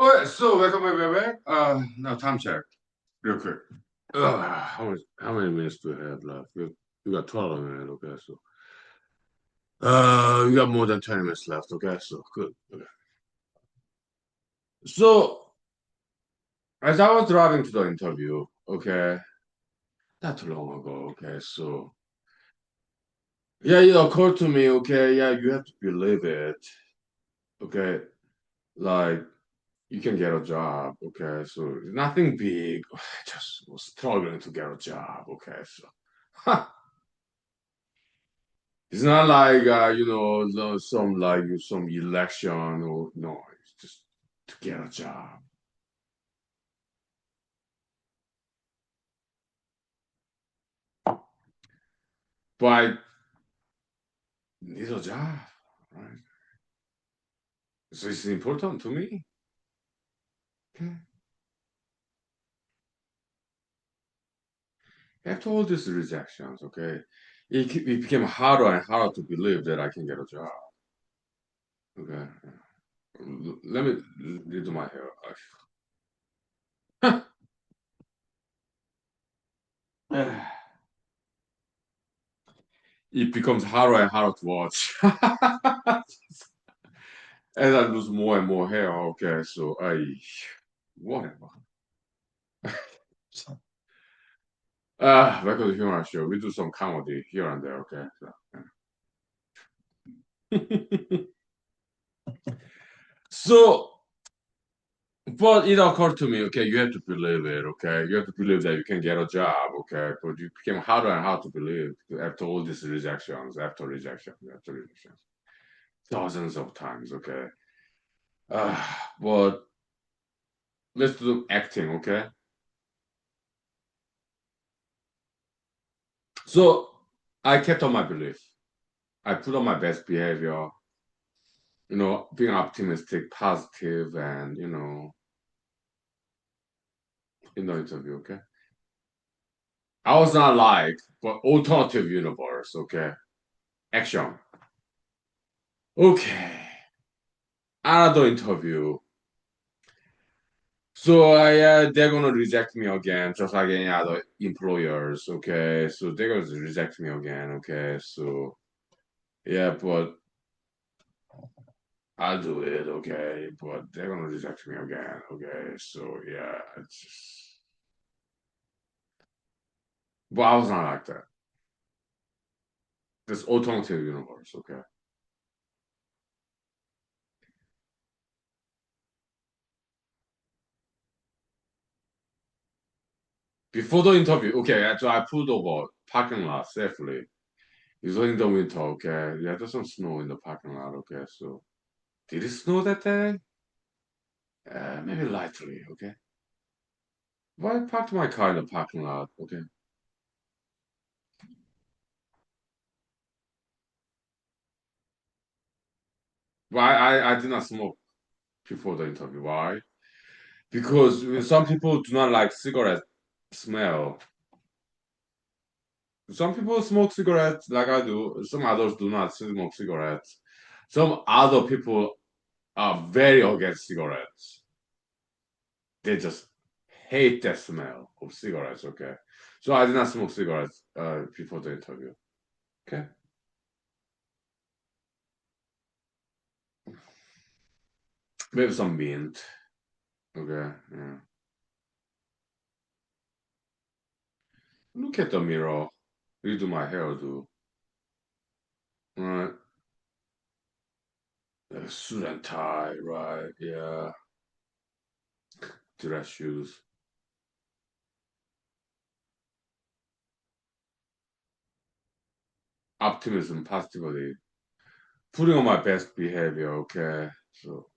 Alright, so wait. Now time check, real quick. How many minutes do we have left? We got 12 minutes, okay, so we got more than 20 minutes left, okay, so good. Okay. So as I was driving to the interview, okay, not too long ago, okay, so yeah, it occurred to me, okay, yeah, you have to believe it, okay, like you can get a job, okay, so nothing big, just was struggling to get a job, okay, so it's not like some election or no, it's just to get a job. But I need a job, right? So it's important to me. Okay. After all these rejections, okay, it became harder and harder to believe that I can get a job. Okay. Let me redo my hair. It becomes harder and harder to watch. As I lose more and more hair, okay, so whatever. Back to the humor show. We do some comedy here and there, okay? So, so, but it occurred to me, okay, you have to believe it, okay? You have to believe that you can get a job, okay? But it became harder and harder to believe after all these rejections, after rejections, thousands of times, okay? Uh, but let's do acting, okay? So I kept on my belief. I put on my best behavior, being optimistic, positive, and in the interview, okay? I was not like, but alternative universe, okay? Action. Okay. Another interview. So they're gonna reject me again, just like any other employers, okay? So they're gonna reject me again, okay? So yeah, but I'll do it, okay? But they're gonna reject me again, okay? So yeah, it's just. But I was not like that. This alternative universe, okay? Before the interview, okay, so I pulled over parking lot safely. It's in the winter, okay? Yeah, there's some snow in the parking lot, okay? So, did it snow that day? Maybe lightly, okay? Well, I parked my car in the parking lot, okay? Well, I did not smoke before the interview. Why? Because some people do not like cigarette smell. Some people smoke cigarettes like I do. Some others do not smoke cigarettes. Some other people are very against cigarettes. They just hate the smell of cigarettes, okay? So I did not smoke cigarettes before the interview. Okay? Maybe some mint. Okay, yeah. Look at the mirror. Redo my hairdo. Right. Suit and tie, right? Yeah. Dress shoes. Optimism, positivity. Putting on my best behavior, okay? So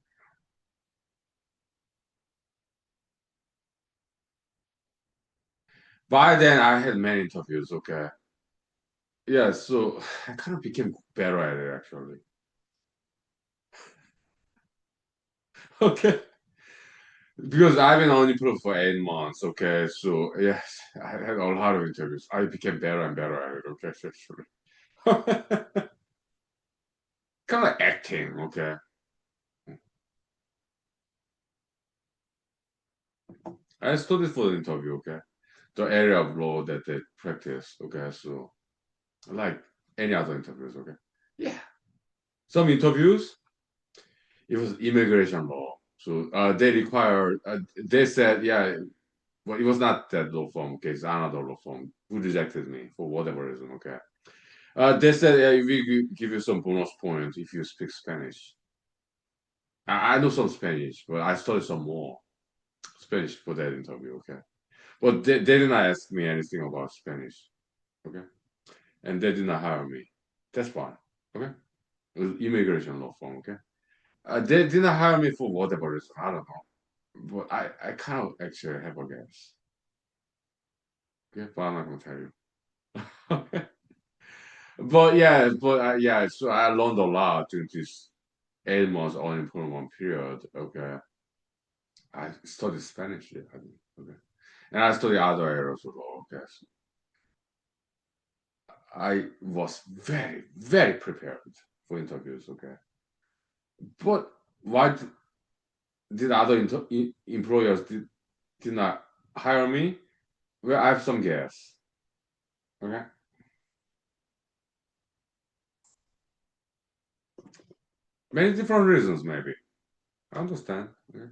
by then I had many interviews, okay? Yeah, so I kind of became better at it actually. Okay. Because I've been on Pro for 8 months, okay? So yes, I had a lot of interviews. I became better and better at it, okay, actually. Kind of like acting, okay? I studied for the interview, okay? The area of law that they practice, okay? So, like any other interviews, okay? Yeah. Some interviews, it was immigration law. So they require, they said, yeah, well, it was not that law firm, okay? It's another law firm who rejected me for whatever reason, okay? They said, yeah, we give you some bonus points if you speak Spanish. I know some Spanish, but I studied some more Spanish for that interview, okay? But they didn't ask me anything about Spanish, okay? And they did not hire me. That's fine, okay? It was immigration law firm, okay? They did not hire me for whatever reason. I don't know. But I kind of actually have a guess. Okay, but I'm not gonna tell you. But yeah, yeah. So I learned a lot during this 8 months unemployment period. Okay, I studied Spanish. Yeah, I think. Okay, and I studied other areas as well. Okay, so I was very prepared for interviews. Okay, but why did other employers did not hire me? Well, I have some guess. Okay, many different reasons maybe. I understand. Okay.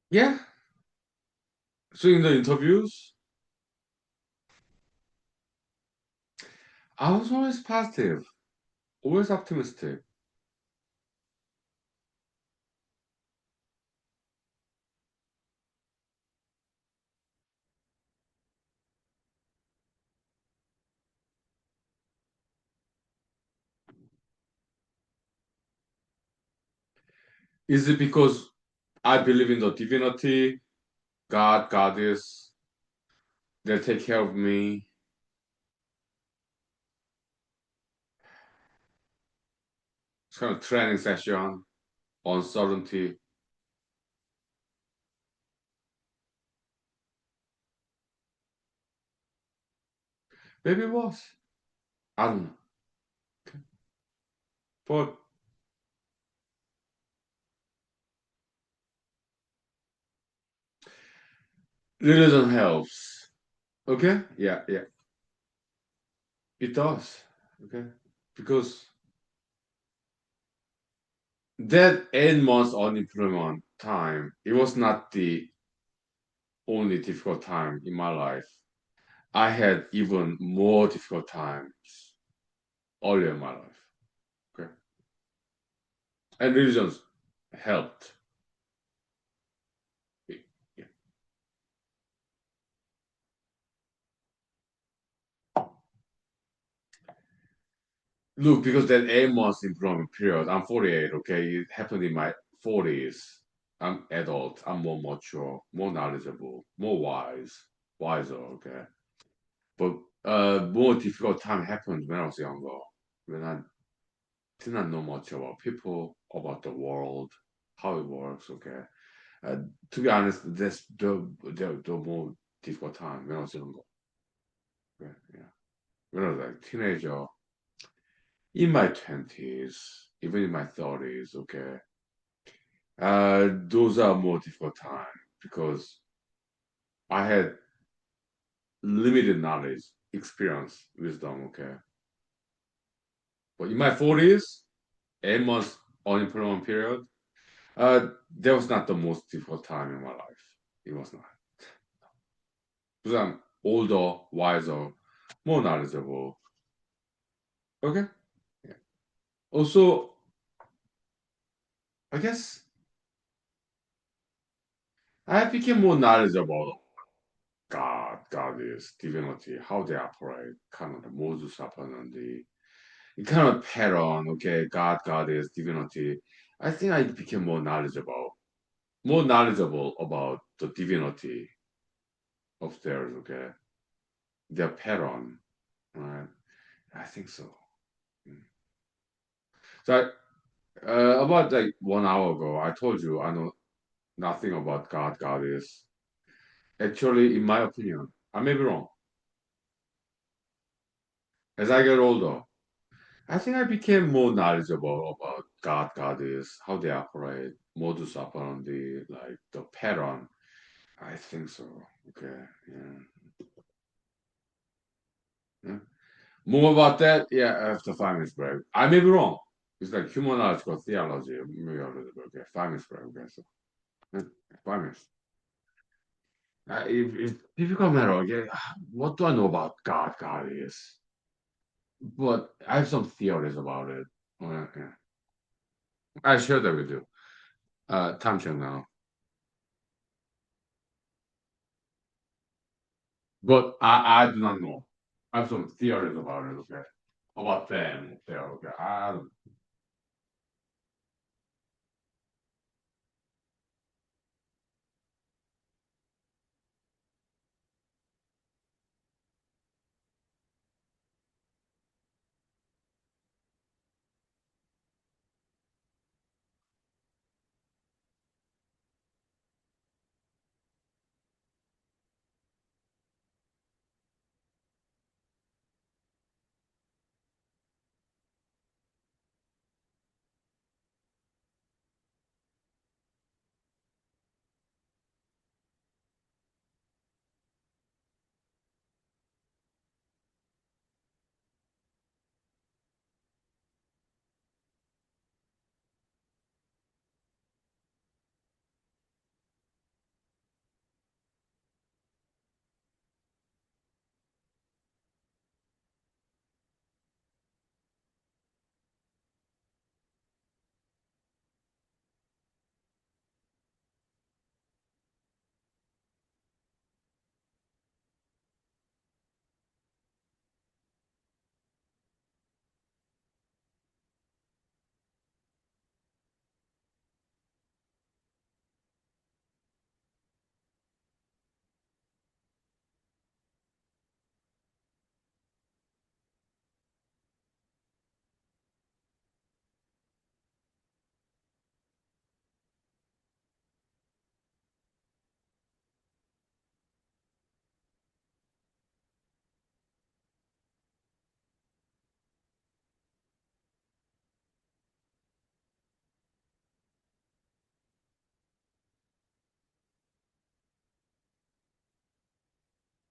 Yeah. So in the interviews, I was always positive, always optimistic. Is it because I believe in the divinity, God, Goddess, they'll take care of me? It's kind of training session, uncertainty. Maybe it was. I don't know. But religion helps. Okay? Yeah, yeah. It does. Okay? Because that 8 months unemployment time, it was not the only difficult time in my life. I had even more difficult times earlier in my life. Okay, and religions helped. Yeah. Look, because that 8 months employment period, I'm 48. Okay, it happened in my 40s. I'm adult. I'm more mature, more knowledgeable, more wiser. Okay, but more difficult time happened when I was younger, when I did not know much about people, about the world, how it works. Okay, uh, to be honest, that's the more difficult time when I was younger. Okay, yeah, when I was like teenager, in my 20s, even in my 30s. Okay, those are more difficult time because I had limited knowledge, experience, wisdom. Okay, but in my 40s, 8 months unemployment period, that was not the most difficult time in my life. It was not. Because I'm older, wiser, more knowledgeable. Okay. Yeah. Also, I guess I became more knowledgeable. God is divinity, how they operate, kind of the modus operandi, kind of pattern. Okay, God is divinity. I think I became more knowledgeable about the divinity of theirs. Okay, their pattern. Right? I think so. Mm. So about like 1 hour ago, I told you I know nothing about God is. Actually, in my opinion, I may be wrong. As I get older, I think I became more knowledgeable about God, goddess, how they operate, modus operandi, like the pattern. I think so. Okay. Yeah. Yeah. More about that, yeah, after 5 minutes break. I may be wrong. It's like humanological theology. Maybe a little bit. Okay, 5 minutes break. Okay, so yeah, 5 minutes. It's difficult matter. Okay, what do I know about God? God is, but I have some theories about it. Yeah. I share that with you. Time check now. But I do not know. I have some theories about it. Okay, about them. There. Okay. I don't.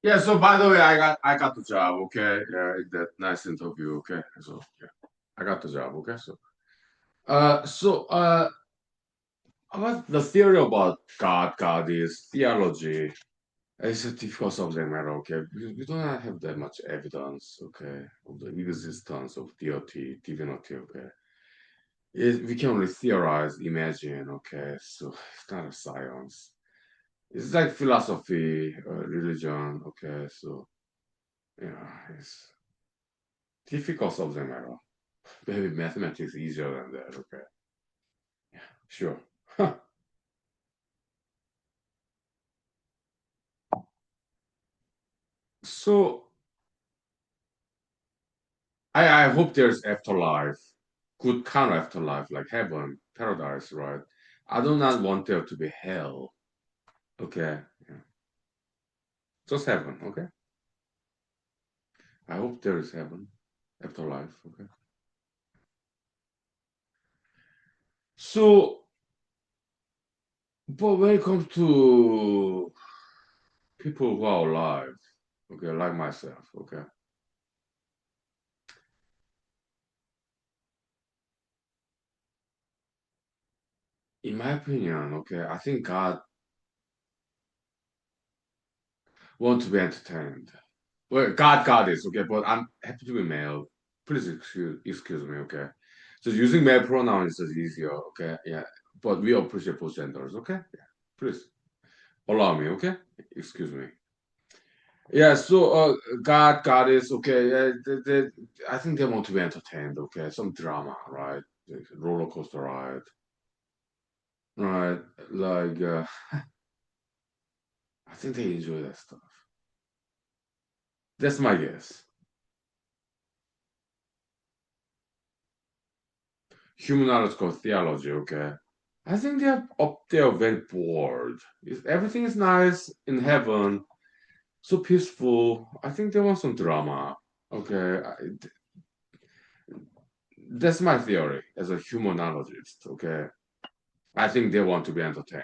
Yeah. So by the way, I got the job. Okay. Yeah. That nice interview. Okay. So yeah, I got the job. Okay. So about the theory about God, God is theology. It's a difficult subject matter, okay? Because we do not have that much evidence, okay, of the existence of deity, divinity, okay? We can only theorize, imagine, okay? So it's not a science. It's like philosophy, religion, okay? So, yeah, it's difficult subject matter. Maybe mathematics easier than that, okay? Yeah, sure. So I hope there's afterlife, good kind of afterlife, like heaven, paradise, right? I do not want there to be hell. Okay, yeah. Just heaven. Okay. I hope there is heaven, afterlife. Okay. So, but when it comes to people who are alive, okay, like myself, okay, in my opinion, okay, I think God wants to be entertained. Well, God is okay, but I'm happy to be male. Please excuse me, okay. So using male pronouns is easier, okay. Yeah, but we appreciate both genders, okay. Yeah, please allow me, okay. Excuse me. Yeah, so God is okay. Yeah, I think they want to be entertained, okay. Some drama, right? Like roller coaster ride, right? Like I think they enjoy that stuff. That's my guess. Humanological theology, okay. I think they're up there very bored. Everything is nice in heaven, so peaceful. I think they want some drama. Okay. That's my theory as a humanologist. Okay, I think they want to be entertained.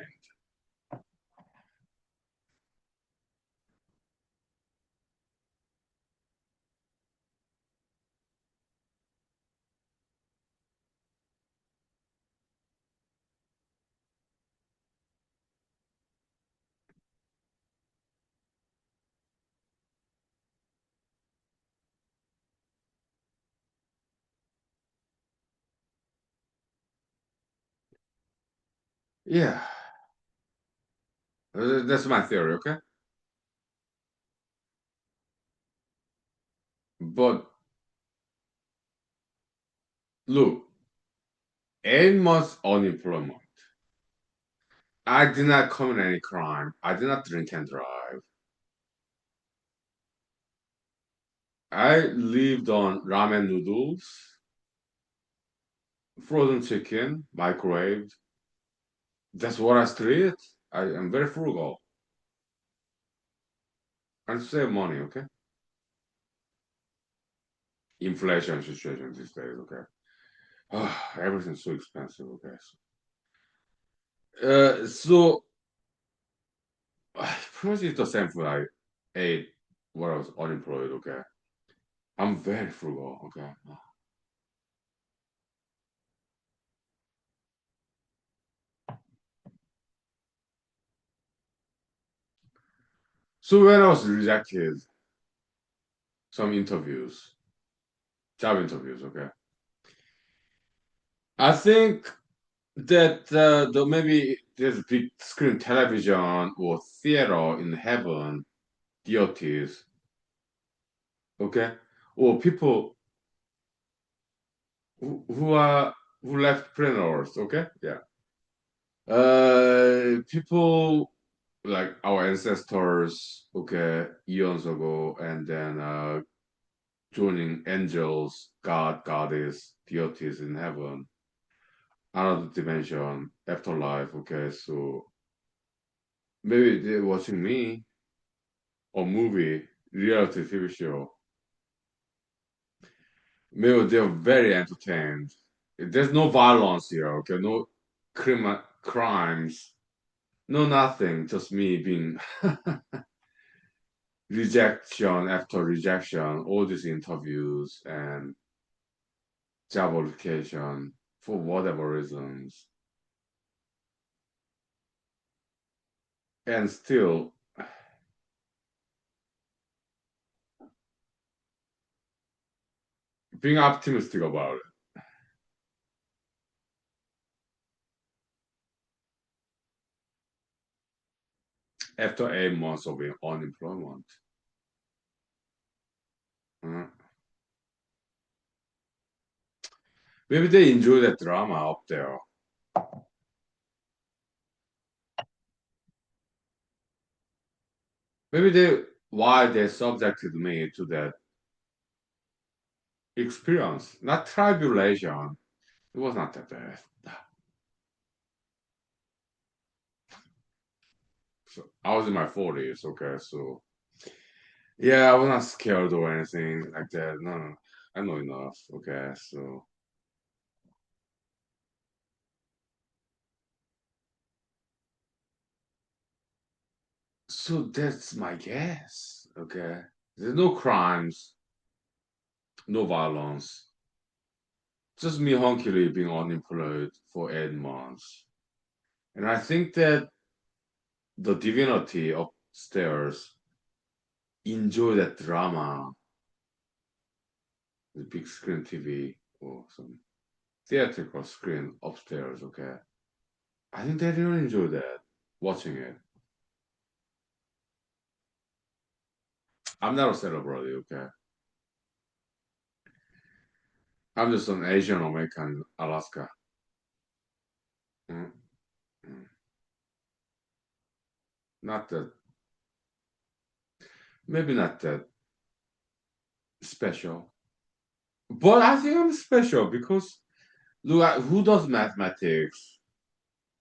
Yeah, that's my theory. Okay, but look, 8 months unemployment. I did not commit any crime. I did not drink and drive. I lived on ramen noodles, frozen chicken, microwaved. That's what I still eat. I am very frugal and save money. Okay, inflation situation these days. Okay, everything's so expensive. Okay, so pretty much it's the same food I ate when I was unemployed. Okay, I'm very frugal. Okay, so when I was rejected, some interviews, job interviews. Okay, I think that maybe there's big screen television or theater in heaven, deities, okay, or people who left planet Earth, okay, yeah, people like our ancestors, okay, eons ago, and then joining angels, God, goddess, deities in heaven, another dimension, afterlife, okay, so maybe they're watching me or movie, reality TV show. Maybe they're very entertained. There's no violence here, okay? No crimes, no nothing. Just me being rejection after rejection, all these interviews and job application for whatever reasons, and still being optimistic about it. After 8 months of unemployment, uh, maybe they enjoy that drama up there. Maybe they why they subjected me to that experience, not tribulation. It was not that bad. So I was in my 40s, okay, so yeah, I was not scared or anything like that. No, no, I know enough, okay, so that's my guess, okay. There's no crimes, no violence, just me hunkily being unemployed for 8 months. And I think that the divinity upstairs enjoy that drama, the big screen TV or some theatrical screen upstairs, okay? I think they really enjoy that, watching it. I'm not a celebrity, okay? I'm just an Asian American Alaska. Mm, mm. Not that, maybe not that special. But I think I'm special because look, who does mathematics,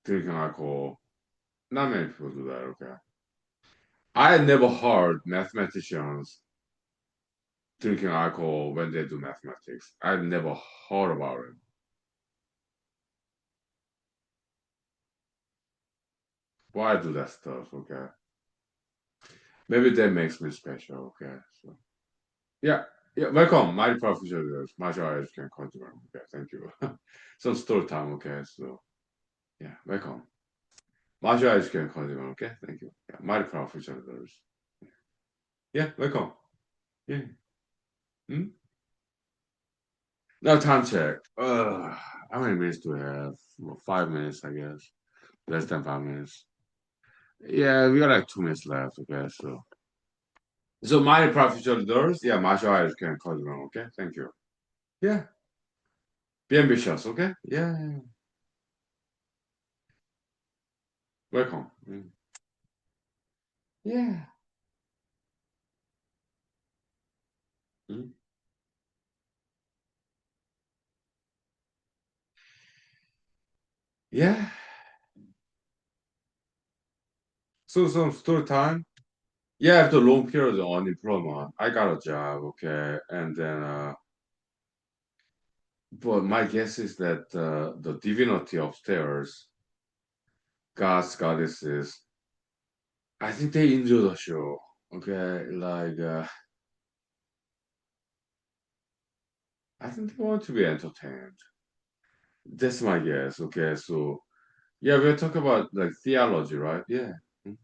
drinking alcohol? Not many people do that, okay? I never heard mathematicians drinking alcohol when they do mathematics. I've never heard about it. Why do that stuff? Okay, maybe that makes me special. Okay, so yeah, yeah. Welcome, my professors, martial arts can continue. Okay, thank you. Some story time. Okay, so yeah, welcome. Martial arts can continue. Okay, thank you. Yeah, my professors. Yeah, welcome. Yeah. Hmm? Now time check. How many minutes do we have? Well, 5 minutes, I guess. Less than 5 minutes. Yeah, we got like 2 minutes left. Okay, so my professors. Yeah, martial arts can continue. Okay, thank you. Yeah, be ambitious. Okay. Yeah, yeah, yeah. Welcome. Mm. Yeah. Mm. Yeah. So some story time. Yeah, after long period of unemployment, I got a job. Okay, and then but my guess is that the divinity upstairs, gods, goddesses, I think they enjoy the show. Okay, like I think they want to be entertained. That's my guess. Okay, so yeah, we're talking about like theology, right? Yeah. Mm.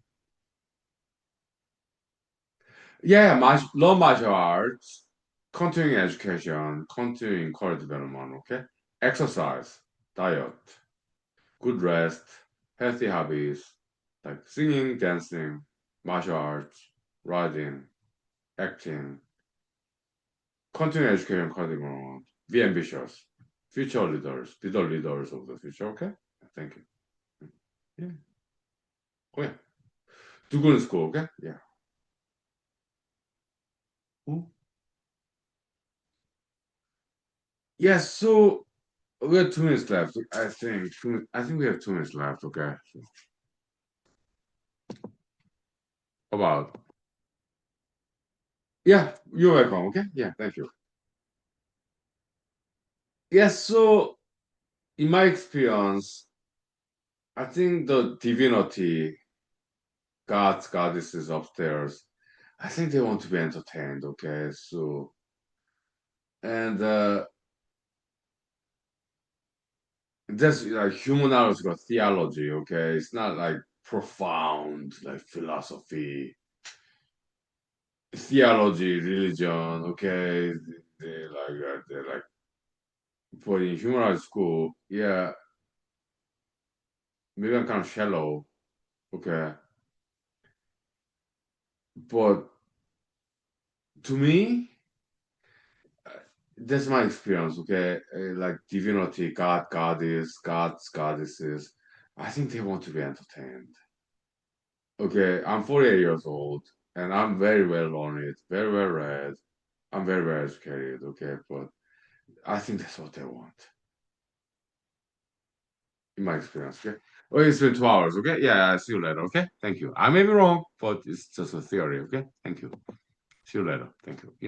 Yeah, law martial arts, continuing education, continuing career development, okay? Exercise, diet, good rest, healthy hobbies, like singing, dancing, martial arts, writing, acting, continuing education, career development, be ambitious, future leaders, be the leaders of the future, okay? Thank you. Yeah. Oh, yeah. Do good in school, okay? Yeah. Hmm? Yes, so we have 2 minutes left. I think. I think we have 2 minutes left. Okay. About. Yeah, you're welcome. Okay. Yeah, thank you. Yes. So, in my experience, I think the divinity, gods, goddesses upstairs, I think they want to be entertained. Okay. So, and that's like humanological theology. Okay. It's not like profound like philosophy, theology, religion. Okay. They like for in human school, yeah, maybe I'm kind of shallow, okay. But to me, uh, that's my experience, okay. Like divinity, God, goddess, gods, goddesses. I think they want to be entertained. Okay, I'm 48 years old, and I'm very well learned, very well read. I'm very well educated, okay. But I think that's what they want, in my experience, okay. Oh, it's been 2 hours, okay. Yeah, I'll see you later, okay. Thank you. I may be wrong, but it's just a theory, okay. Thank you. See you later. Thank you. Yeah.